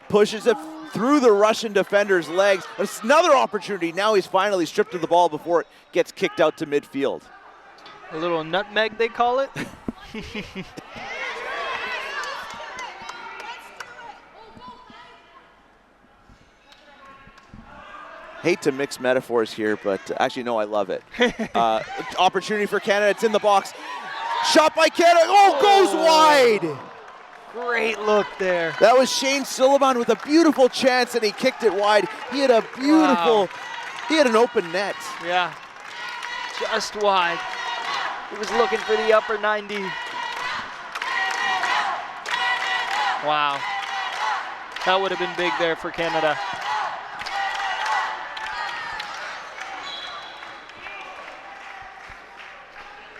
Pushes it through the Russian defender's legs. It's another opportunity. Now he's finally stripped of the ball before it gets kicked out to midfield. A little nutmeg, they call it. Hate to mix metaphors here, but actually, no, I love it. Opportunity for Canada. It's in the box. Shot by Canada. Oh, goes wide. Great look there. That was Shane Silliman with a beautiful chance, and he kicked it wide. He had a beautiful, he had an open net. Yeah, just wide. He was looking for the upper 90. Wow. That would have been big there for Canada.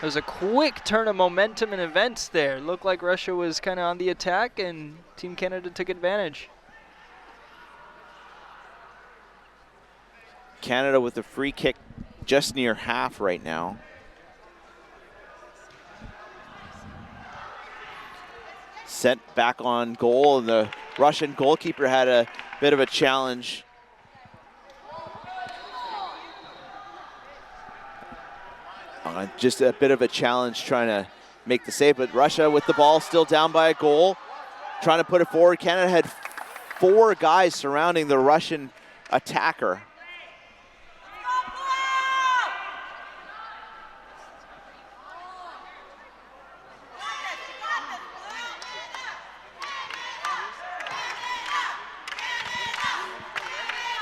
There was a quick turn of momentum and events there. Looked like Russia was kind of on the attack, and Team Canada took advantage. Canada with a free kick just near half right now. Sent back on goal, and the Russian goalkeeper had a bit of a challenge. Just a bit of a challenge trying to make the save, but Russia with the ball still down by a goal, trying to put it forward. Canada had 4 guys surrounding the Russian attacker.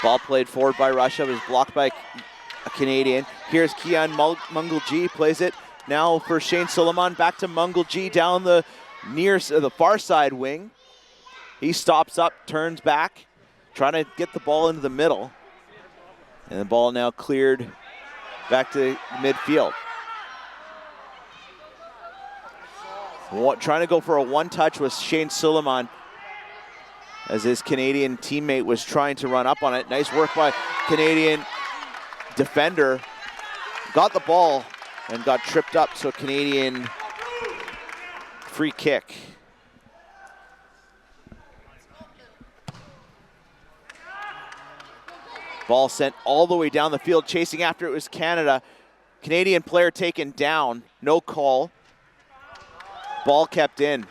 Ball played forward by Russia, was blocked by a Canadian. Here's Kian Mungulji, plays it now for Shane Silliman, back to Mungulji down the far side wing. He stops up, turns back, trying to get the ball into the middle. And the ball now cleared back to midfield. Trying to go for a one-touch was Shane Silliman, as his Canadian teammate was trying to run up on it. Nice work by Canadian defender got the ball and got tripped up, so Canadian free kick. Ball sent all the way down the field, chasing after it was Canada. Canadian player taken down, no call. Ball kept in.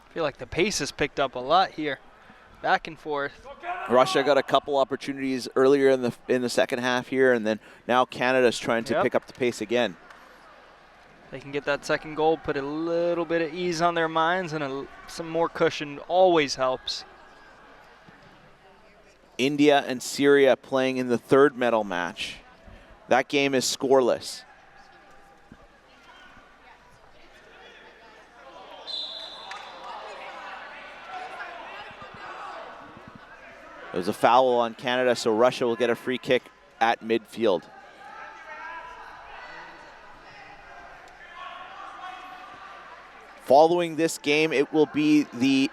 I feel like the pace has picked up a lot here. Back and forth. Russia got a couple opportunities earlier in the second half here, and then now Canada's trying to pick up the pace again. They can get that second goal, put a little bit of ease on their minds, and some more cushion always helps. India and Syria playing in the third medal match. That game is scoreless. It was a foul on Canada, so Russia will get a free kick at midfield. Following this game, it will be the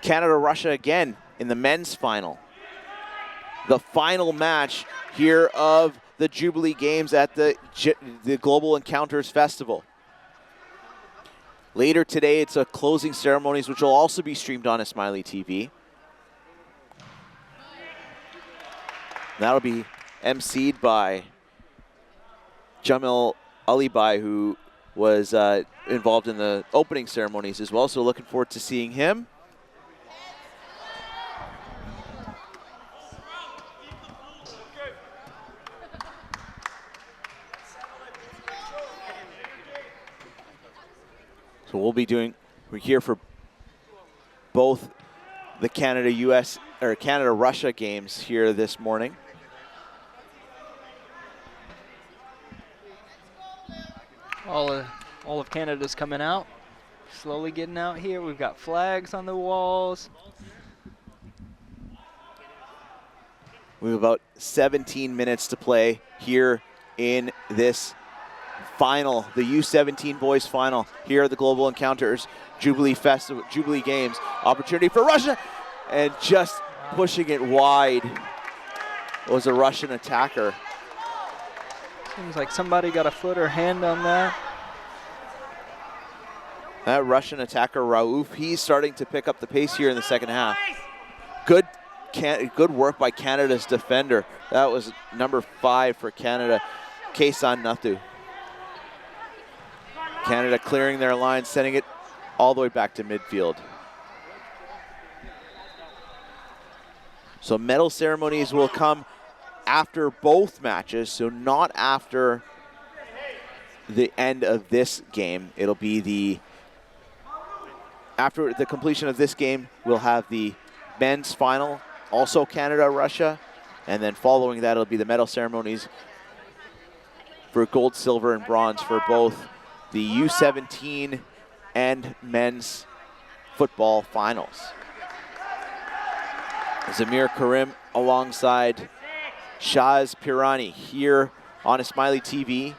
Canada-Russia again in the men's final. The final match here of the Jubilee Games at the Global Encounters Festival. Later today, it's a closing ceremonies, which will also be streamed on Ismaili TV. That'll be emceed by Jamil Alibai, who was involved in the opening ceremonies as well, so looking forward to seeing him. So we're here for both the Canada-Russia games here this morning. All of Canada's coming out, slowly getting out here. We've got flags on the walls. We have about 17 minutes to play here in this final, the U17 boys final here at the Global Encounters Jubilee Games. Opportunity for Russia, and just pushing it wide was a Russian attacker. Seems like somebody got a foot or hand on that. That Russian attacker, Rauf, he's starting to pick up the pace here in the second half. Good work by Canada's defender. That was number 5 for Canada, Kaysan Nathu. Canada clearing their line, sending it all the way back to midfield. So medal ceremonies will come after both matches, so not after the end of this game. It'll be after the completion of this game, we'll have the men's final, also Canada-Russia, and then following that, it'll be the medal ceremonies for gold, silver, and bronze for both the U17 and men's football finals. Zamir Karim alongside Shaz Pirani here on Ismaili TV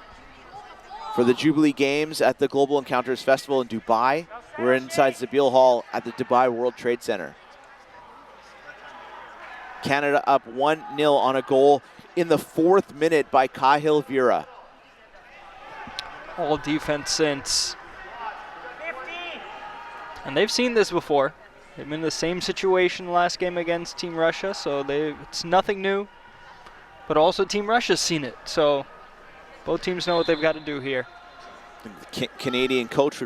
for the Jubilee Games at the Global Encounters Festival in Dubai. We're inside Zabil Hall at the Dubai World Trade Center. Canada up 1-0 on a goal in the 4th minute by Kahil Vera. All defense since. And they've seen this before. They've been in the same situation last game against Team Russia, so it's nothing new. But also Team Russia's seen it, so both teams know what they've got to do here. The Canadian coach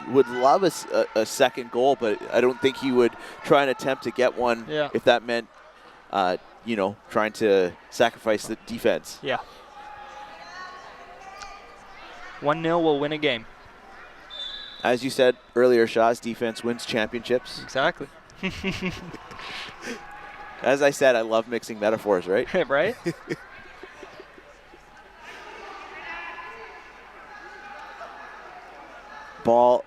would love a second goal, but I don't think he would try and attempt to get one if that meant, trying to sacrifice the defense. Yeah. 1-0 will win a game. As you said earlier, Shaw's defense wins championships. Exactly. As I said, I love mixing metaphors, right? Right? Ball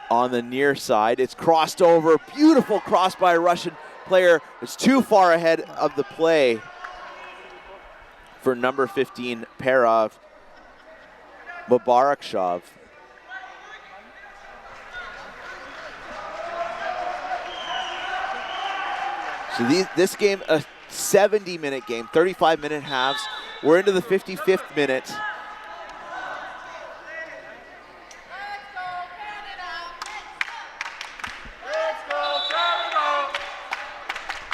on the near side. It's crossed over. Beautiful cross by a Russian player. It's too far ahead of the play for number 15, Perov Mubarakshov. So this game, a 70-minute game, 35-minute halves. We're into the 55th minute.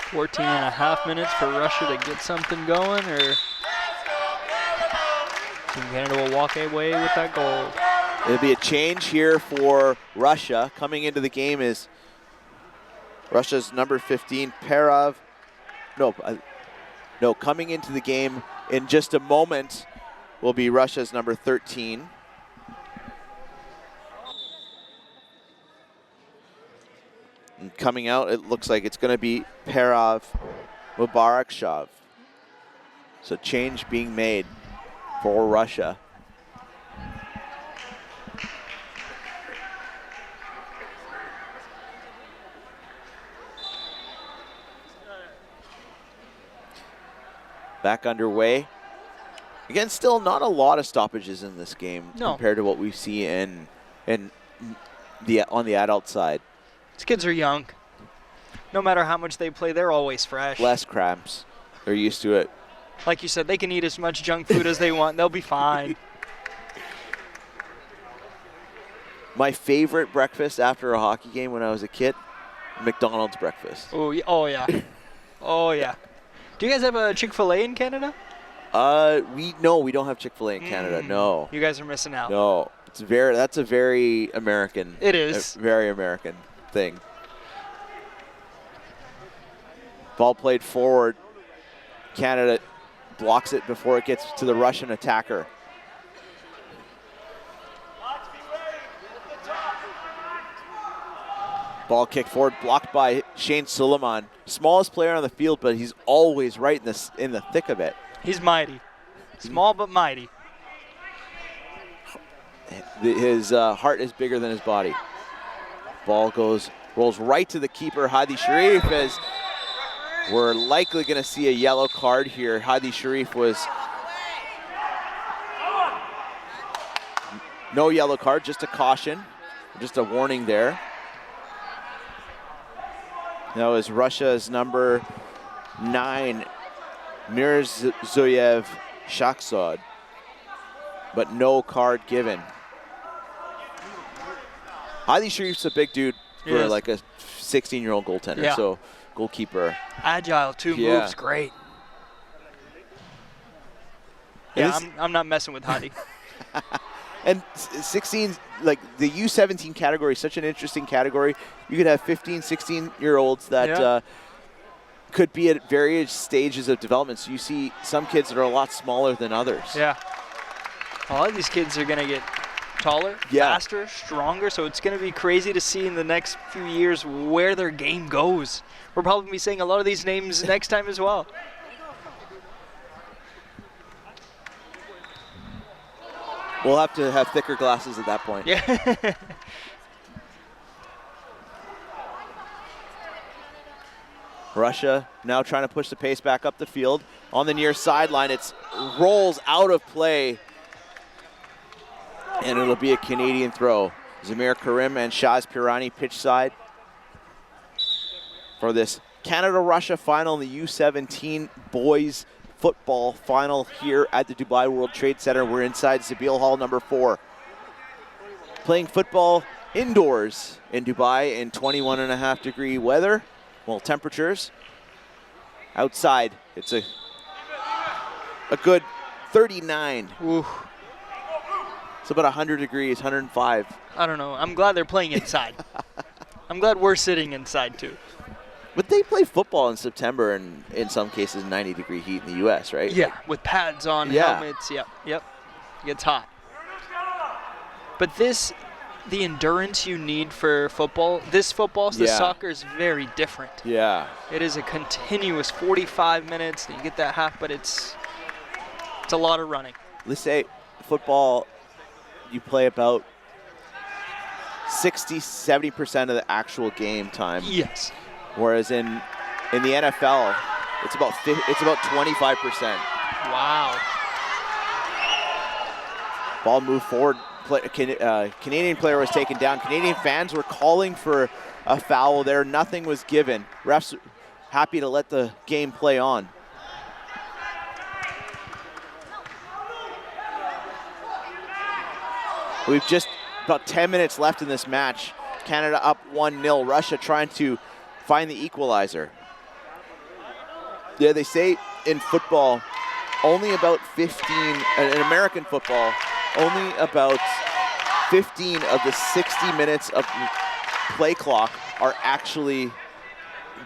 14.5 minutes for Russia to get something going, or Team Canada will walk away with that gold. It'll be a change here for Russia. Coming into the game is Russia's number 15, Perov. No, coming into the game in just a moment will be Russia's number 13. And coming out, it looks like it's going to be Perov Mubarakshov. So change being made for Russia. Back underway. Again, still not a lot of stoppages in this game compared to what we see on the adult side. These kids are young. No matter how much they play, they're always fresh. Less cramps. They're used to it. Like you said, they can eat as much junk food as they want. They'll be fine. My favorite breakfast after a hockey game when I was a kid, McDonald's breakfast. Oh yeah. Oh yeah. Do you guys have a Chick-fil-A in Canada? We don't have Chick-fil-A in Canada. No. You guys are missing out. No. That's a very American. It is. Very American thing. Ball played forward. Canada blocks it before it gets to the Russian attacker. Ball kicked forward, blocked by Shane Suleiman. Smallest player on the field, but he's always right in the thick of it. He's mighty. Small but mighty. His heart is bigger than his body. Ball rolls right to the keeper, Hadi Sharif, as we're likely going to see a yellow card here. Hadi Sharif was no yellow card, just a caution, just a warning there. That was Russia's number 9, Mirzoyev Shakhsod, but no card given. Hadi Sharif's a big dude for like a 16-year-old goaltender, so goalkeeper. Agile too, moves great. Yeah, I'm not messing with Hadi. And 16, like the U17 category is such an interesting category. You could have 15, 16-year-olds that could be at various stages of development. So you see some kids that are a lot smaller than others. Yeah. A lot of these kids are going to get taller, faster, stronger. So it's going to be crazy to see in the next few years where their game goes. We'll probably be saying a lot of these names next time as well. We'll have to have thicker glasses at that point. Yeah. Russia now trying to push the pace back up the field. On the near sideline, it rolls out of play. And it'll be a Canadian throw. Zamir Karim and Shaz Pirani pitch side for this Canada-Russia final in the U17 boys football final here at the Dubai World Trade Center. We're inside Zabil Hall number 4. Playing football indoors in Dubai in 21.5-degree weather. Well, temperatures. Outside, it's a good 39. Ooh. It's about 100 degrees, 105. I don't know. I'm glad they're playing inside. I'm glad we're sitting inside too. But they play football in September and in some cases 90-degree heat in the U.S., right? Yeah, with pads on, helmets. Yep. It gets hot. But the endurance you need for football, this soccer is very different. Yeah. It is a continuous 45 minutes. You get that half, but it's a lot of running. Let's say football, you play about 60-70% of the actual game time. Yes. Whereas in the NFL, it's about 25%. Wow. Ball moved forward. Canadian player was taken down. Canadian fans were calling for a foul there. Nothing was given. Refs happy to let the game play on. We've just about 10 minutes left in this match. Canada up 1-0. Russia trying to find the equalizer. Yeah, they say in football, only about 15, in American football, only about 15 of the 60 minutes of play clock are actually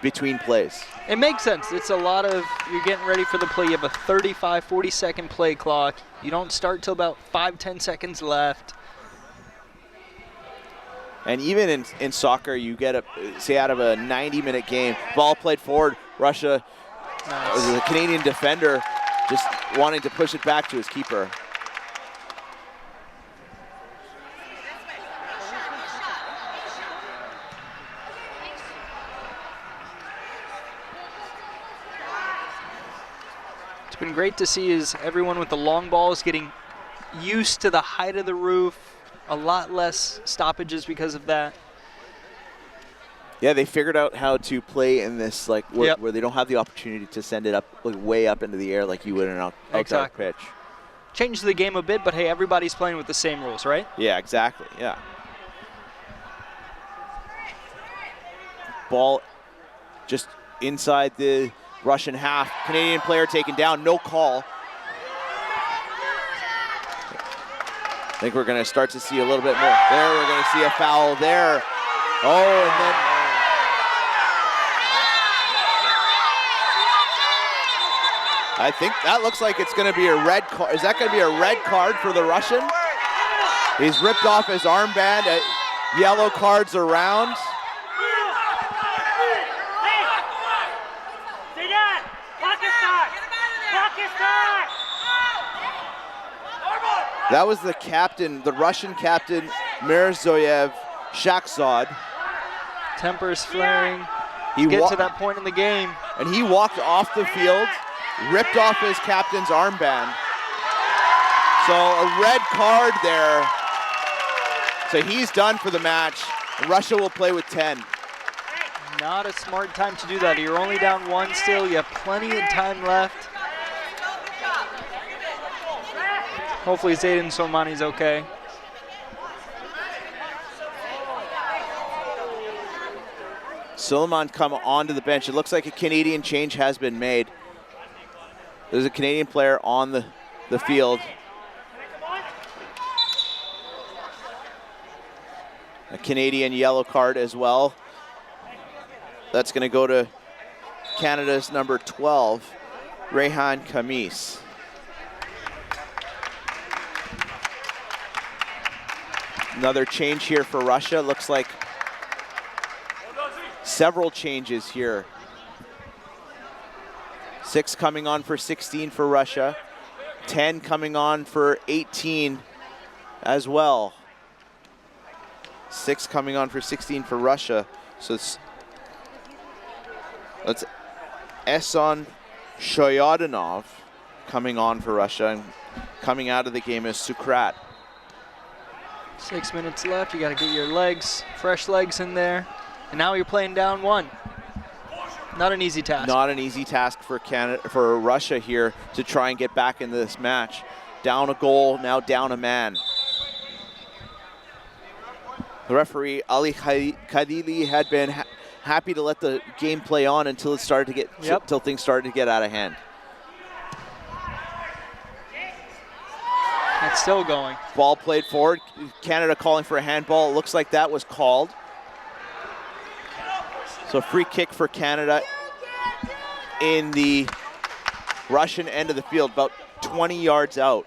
between plays. It makes sense. It's a lot of, you're getting ready for the play. You have a 35, 40-second play clock. You don't start till about 5-10 seconds left. And even in soccer, you get say out of a 90-minute game, ball played forward, Russia, the Canadian defender just wanting to push it back to his keeper. It's been great to see is everyone with the long balls getting used to the height of the roof. A lot less stoppages because of that. Yeah, they figured out how to play in this where they don't have the opportunity to send it up way up into the air like you would in an outdoor pitch. Changed the game a bit, but hey, everybody's playing with the same rules, right? Yeah, exactly. Yeah. Ball just inside the Russian half. Canadian player taken down, no call. I think we're going to start to see a little bit more. There, we're going to see a foul there. Oh, and then... I think that looks like it's going to be a red card. Is that going to be a red card for the Russian? He's ripped off his armband. Yellow cards around. That was the captain, the Russian captain, Mirzoyev Shakhzad. Tempers flaring. He get to that point in the game. And he walked off the field, ripped off his captain's armband. So a red card there. So he's done for the match. Russia will play with 10. Not a smart time to do that. You're only down 1 still. You have plenty of time left. Hopefully Zayden Somani's okay. Suleiman come onto the bench. It looks like a Canadian change has been made. There's a Canadian player on the field. A Canadian yellow card as well. That's going to go to Canada's number 12, Rehan Khamis. Another change here for Russia. Looks like several changes here. 6 coming on for 16 for Russia. 10 coming on for 18 as well. 6 coming on for 16 for Russia. So that's Ehsan Shoyadinov coming on for Russia, and coming out of the game is Sukrat. 6 minutes left. You got to get your legs, fresh legs in there. And now you're playing down 1. Not an easy task. Not an easy task for Russia here to try and get back into this match. Down a goal, now down a man. The referee, Ali Khadili, had been happy to let the game play on until it started to get, until things started to get out of hand. It's still going. Ball played forward. Canada calling for a handball. It looks like that was called. So free kick for Canada in the Russian end of the field, about 20 yards out.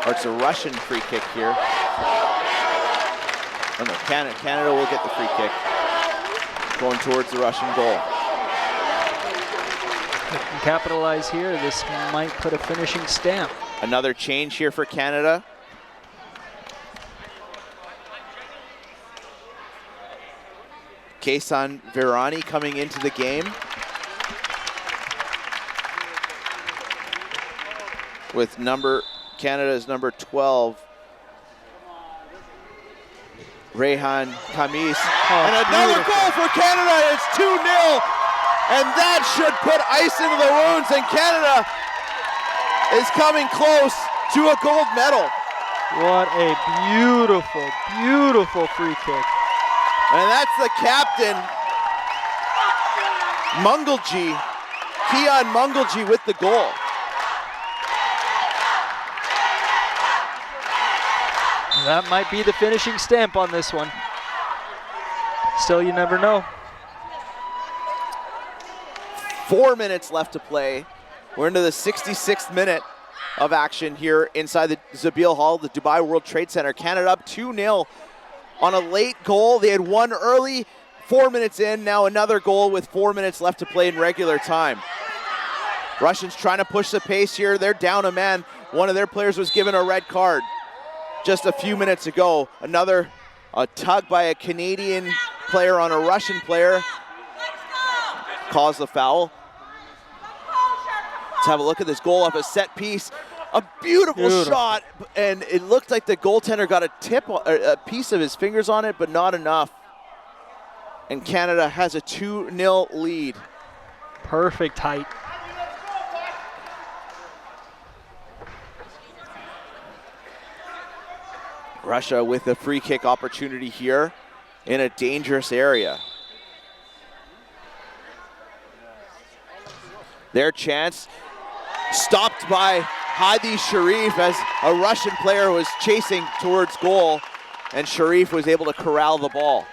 Or it's a Russian free kick here. Oh no, Canada will get the free kick. Going towards the Russian goal. If you can capitalize here, this might put a finishing stamp. Another change here for Canada. Kaysan Virani coming into the game. with Canada's number 12, Rehan Kamis. And another goal for Canada. It's 2-0. And that should put ice into the wounds. And Canada is coming close to a gold medal. What a beautiful, beautiful free kick. And that's the captain, Mungalji, Keon Mungalji with the goal. That might be the finishing stamp on this one. Still, you never know. 4 minutes left to play. We're into the 66th minute of action here inside the Zabil Hall, the Dubai World Trade Center. Canada up 2-0 on a late goal. They had won early, 4 minutes in, now another goal with 4 minutes left to play in regular time. Russians trying to push the pace here. They're down a man. One of their players was given a red card just a few minutes ago. Another tug by a Canadian player on a Russian player caused the foul. Let's have a look at this goal off a set piece. A beautiful shot, and it looked like the goaltender got a piece of his fingers on it, but not enough. And Canada has a 2-0 lead. Perfect height. Russia with a free kick opportunity here in a dangerous area. Their chance stopped by Hadi Sharif as a Russian player was chasing towards goal, and Sharif was able to corral the ball.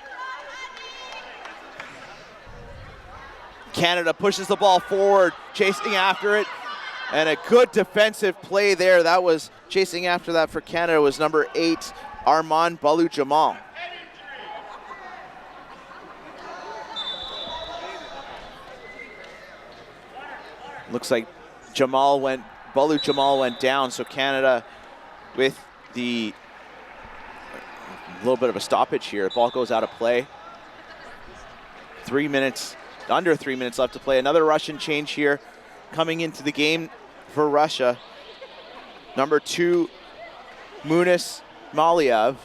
Canada pushes the ball forward, chasing after it, and a good defensive play there. That was chasing after that for Canada was number 8, Armand Balu Jamal. Looks like Balu Jamal went down, so Canada with a little bit of a stoppage here. The ball goes out of play. 3 minutes, under 3 minutes left to play. Another Russian change here coming into the game for Russia. Number 2, Munis Maloev.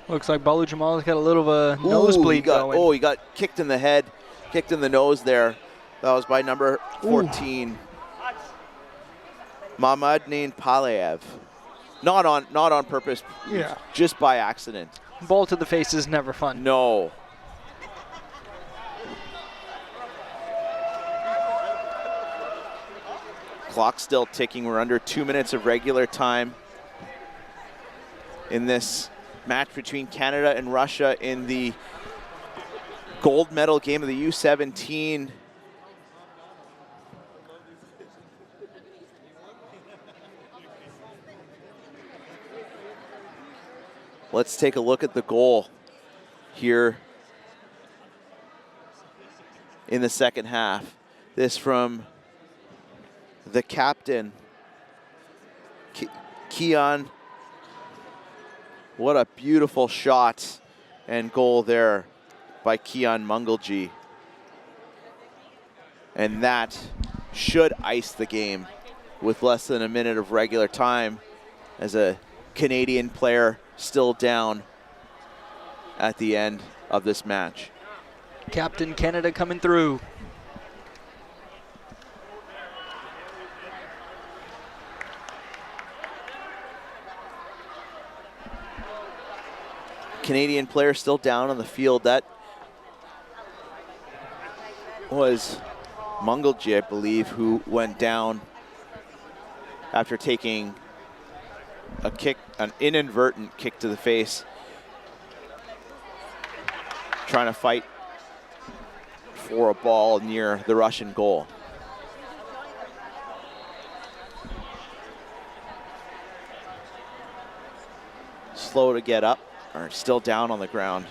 Looks like Balu Jamal's got a little of a nosebleed going. Oh, he got kicked in the head, kicked in the nose there. That was by number 14, Mamadnin Palev. Not on purpose, just by accident. Ball to the face is never fun. No. Clock still ticking. We're under 2 minutes of regular time in this match between Canada and Russia in the gold medal game of the U17. Let's take a look at the goal here in the second half. This from the captain, Keon. What a beautiful shot and goal there by Keon Mungalji. And that should ice the game with less than a minute of regular time as a Canadian player still down at the end of this match. Captain Canada coming through. Canadian player still down on the field. That was Mungalji, I believe, who went down after taking a kick, an inadvertent kick to the face, trying to fight for a ball near the Russian goal. Slow to get up, or still down on the ground.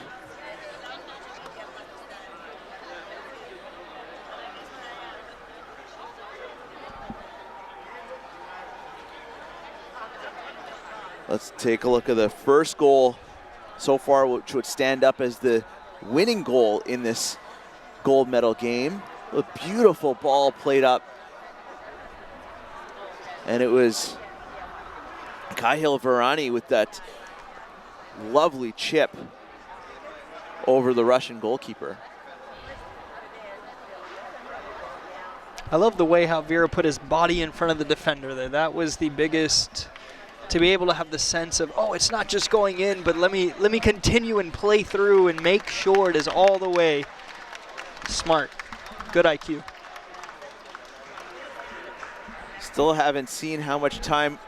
Let's take a look at the first goal so far, which would stand up as the winning goal in this gold medal game. A beautiful ball played up And it was Kahil Virani with that lovely chip over the Russian goalkeeper. I love the way how Vera put his body in front of the defender there. That was the biggest, to be able to have the sense of, oh, it's not just going in, but let me continue and play through and make sure it is all the way. Smart. Good IQ. Still haven't seen how much time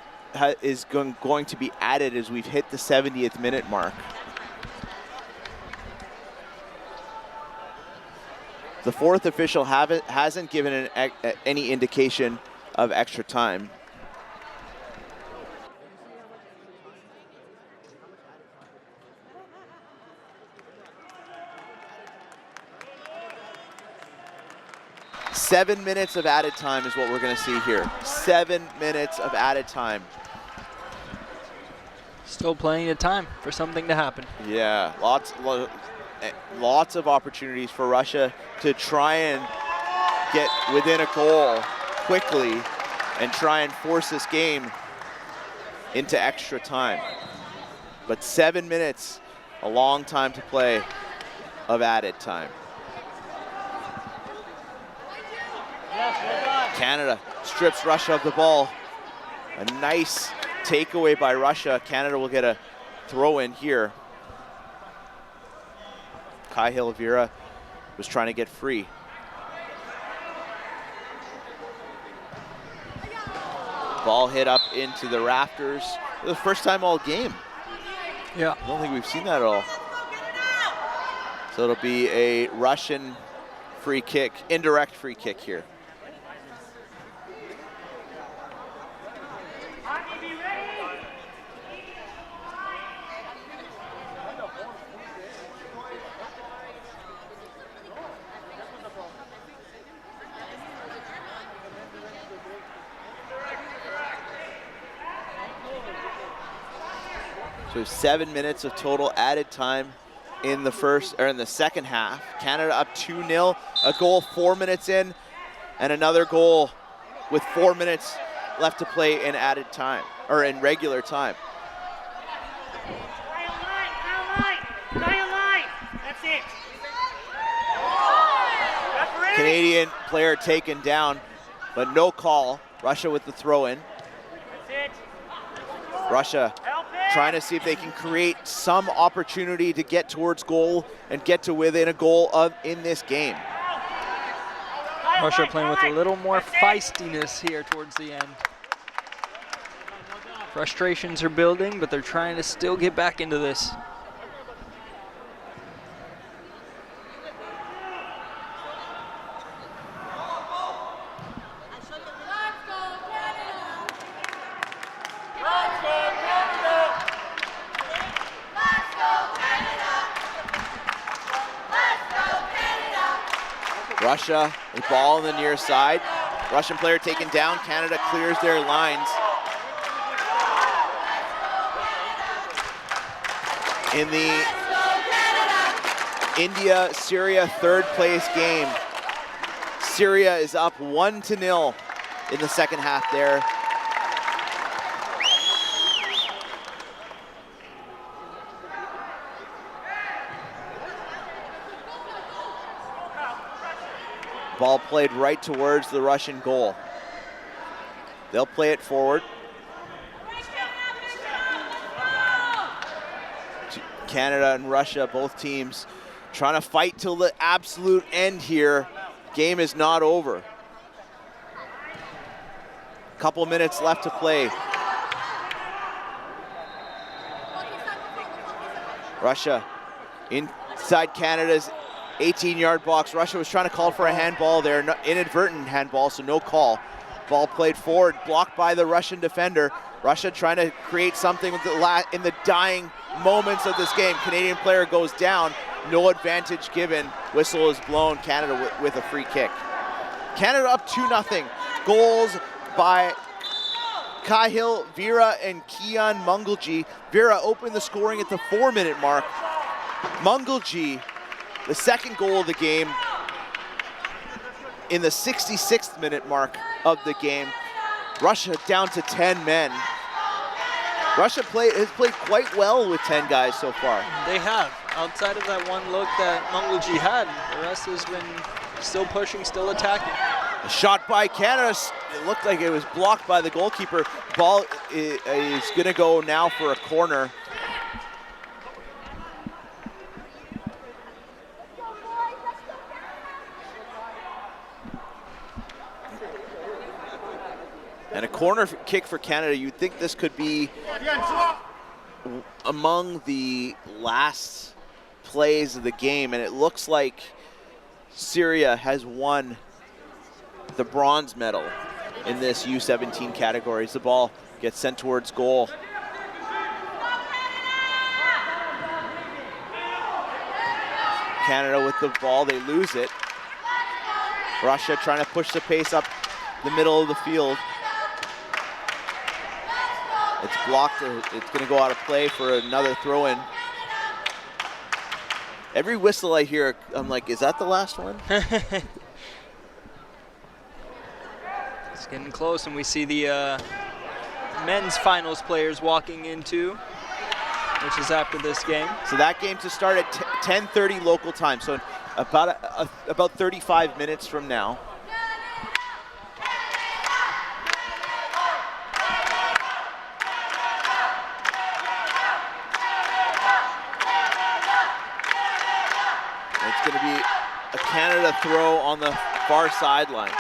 is going to be added as we've hit the 70th minute mark. The fourth official hasn't given any indication of extra time. Seven minutes of added time is what we're going to see here. 7 minutes of added time. Still plenty of time for something to happen. Yeah, lots of opportunities for Russia to try and get within a goal quickly and try and force this game into extra time. But 7 minutes, a long time to play of added time. Canada strips Russia of the ball. A nice takeaway by Russia. Canada will get a throw in here. Kahil Vera was trying to get free. Ball hit up into the rafters. For the first time all game. Yeah. I don't think we've seen that at all. So it'll be a Russian free kick, indirect free kick here. So 7 minutes of total added time in the second half. Canada up 2-0, a goal 4 minutes in, and another goal with 4 minutes left to play in added time, or in regular time. That's it. Canadian player taken down, but no call. Russia with the throw in. That's it. Russia trying to see if they can create some opportunity to get towards goal and get to within a goal in this game. Russia playing with a little more feistiness here towards the end. Frustrations are building, but they're trying to still get back into this. Russia, a ball on the near side. Russian player taken down. Canada clears their lines. In the India-Syria third place game, Syria is up 1-0 in the second half there. Ball played right towards the Russian goal. They'll play it forward. Canada and Russia, both teams, trying to fight till the absolute end here. Game is not over. Couple minutes left to play. Russia inside Canada's 18-yard box. Russia was trying to call for a handball there, inadvertent handball, so no call. Ball played forward, blocked by the Russian defender. Russia trying to create something with in the dying moments of this game. Canadian player goes down, no advantage given. Whistle is blown, Canada with a free kick. Canada up 2-0. Goals by Kahil Vera and Kian Mungalji. Vera opened the scoring at the 4-minute mark. Mungalji, the second goal of the game, in the 66th minute mark of the game. Russia down to 10 men. Russia has played quite well with 10 guys so far. They have. Outside of that one look that Mangulji had, the rest has been still pushing, still attacking. A shot by Canada. It looked like it was blocked by the goalkeeper. Ball is going to go now for a corner. And a corner kick for Canada. You'd think this could be among the last plays of the game, and it looks like Syria has won the bronze medal in this U17 category. As the ball gets sent towards goal. Canada with the ball, they lose it. Russia trying to push the pace up the middle of the field. It's blocked, it's gonna go out of play for another throw-in. Every whistle I hear, I'm like, is that the last one? It's getting close, and we see the men's finals players walking into, which is after this game. So that game to start at 10:30 local time, so about 35 minutes from now. It's going to be a Canada throw on the far sideline.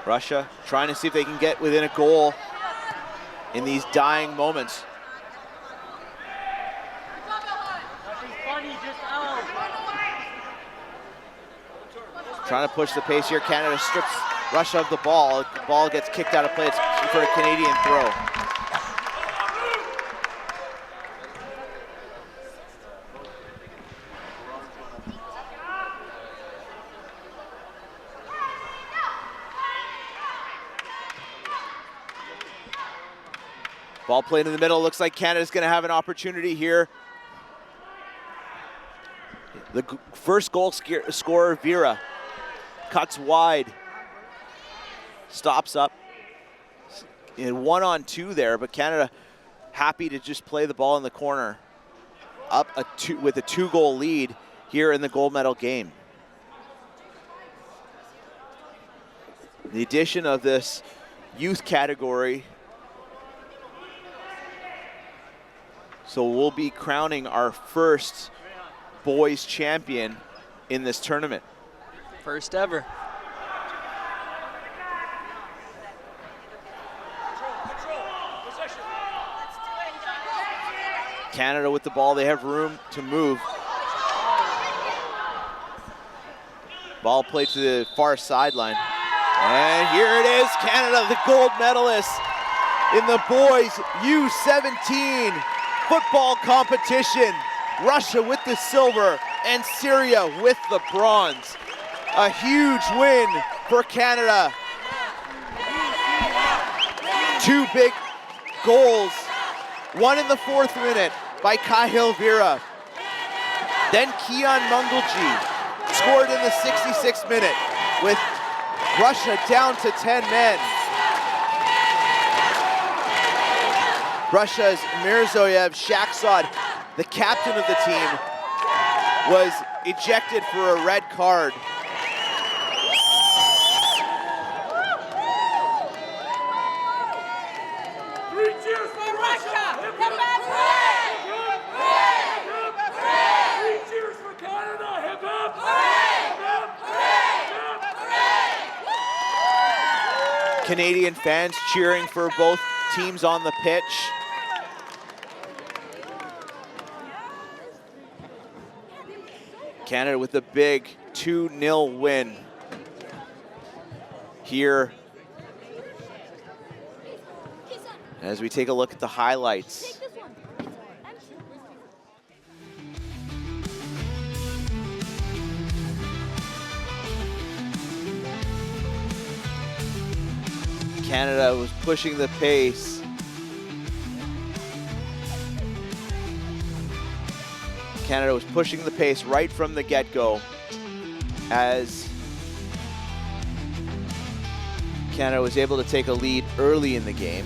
Russia trying to see if they can get within a goal in these dying moments. Trying to push the pace here. Canada strips Russia of the ball. The ball gets kicked out of play. It's for a Canadian throw. Ball played in the middle. Looks like Canada's going to have an opportunity here. The first goal scorer, Vera, cuts wide, stops up. In 1-on-2 there, but Canada happy to just play the ball in the corner. Up with a 2-goal lead here in the gold medal game. The addition of this youth category. So we'll be crowning our first boys champion in this tournament. First ever. Canada with the ball, they have room to move. Ball played to the far sideline. And here it is, Canada, the gold medalist in the boys U17 football competition. Russia with the silver and Syria with the bronze. A huge win for Canada. 2 big goals. One in the 4th minute by Kahil Vera. Then Kian Mangulji scored in the 66th minute with Russia down to 10 men. Russia's Mirzoyev Shakhsad, the captain of the team, was ejected for a red card. Canadian fans cheering for both teams on the pitch. Canada with a big 2-0 win here. As we take a look at the highlights. Canada was pushing the pace. Canada was pushing the pace right from the get-go as Canada was able to take a lead early in the game.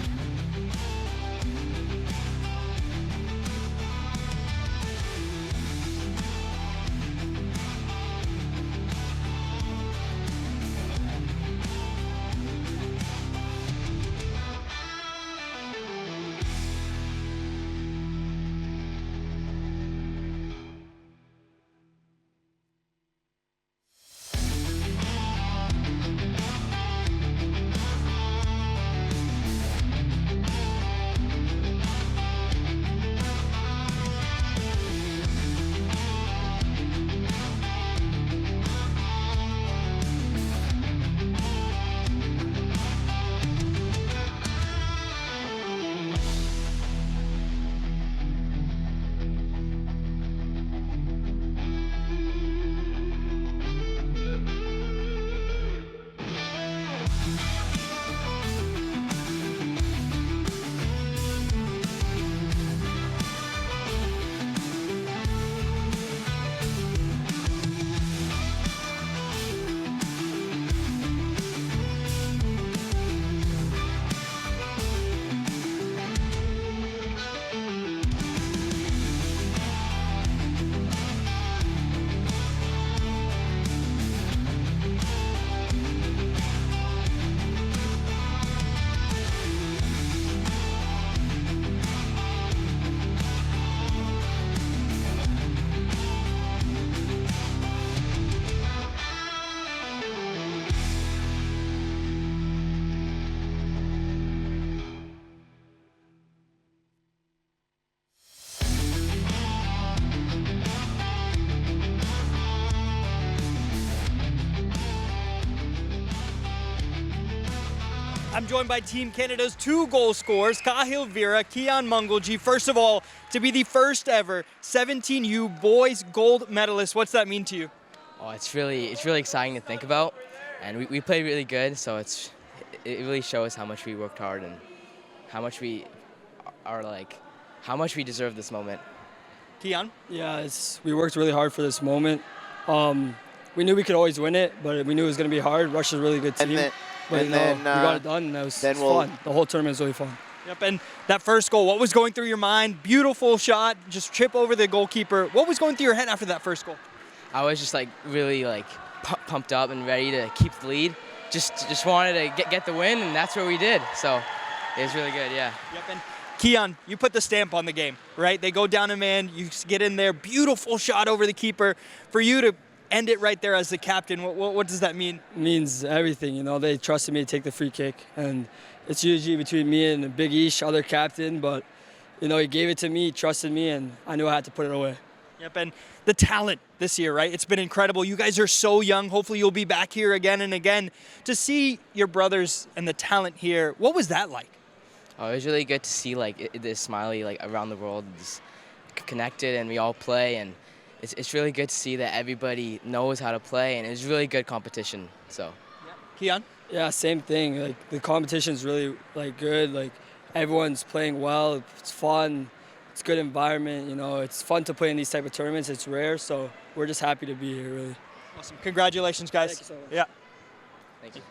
I'm joined by Team Canada's 2 goal scorers, Kahil Vera, Keon Mungolji. First of all, to be the first ever 17U boys gold medalist, what's that mean to you? Oh, it's really exciting to think about, and we played really good. So it really shows how much we worked hard and how much we deserve this moment. Keon? Yeah, we worked really hard for this moment. We knew we could always win it, but we knew it was going to be hard. Russia's a really good team. We got it done, and it was fun. The whole tournament was really fun. Yep, and that first goal, what was going through your mind? Beautiful shot, just chip over the goalkeeper. What was going through your head after that first goal? I was just really pumped up and ready to keep the lead. Just wanted to get the win, and that's what we did. So it was really good, yeah. Yep, and Keon, you put the stamp on the game, right? They go down a man, you get in there, beautiful shot over the keeper. For you to end it right there as the captain, what does that mean? It means everything, you know. They trusted me to take the free kick, and it's usually between me and Big Ish, other captain, but, you know, he gave it to me, he trusted me, and I knew I had to put it away. Yep, and the talent this year, right? It's been incredible. You guys are so young. Hopefully you'll be back here again and again. To see your brothers and the talent here, what was that like? Oh, it was really good to see the Ismaili around the world is connected, and we all play, and it's really good to see that everybody knows how to play, and it was really good competition. So, Keon? Yeah, same thing. Like, the competition's really good. Everyone's playing well. It's fun. It's a good environment. You know, it's fun to play in these type of tournaments. It's rare, so we're just happy to be here, really. Awesome. Congratulations, guys. Thank you so much. Yeah. thank you.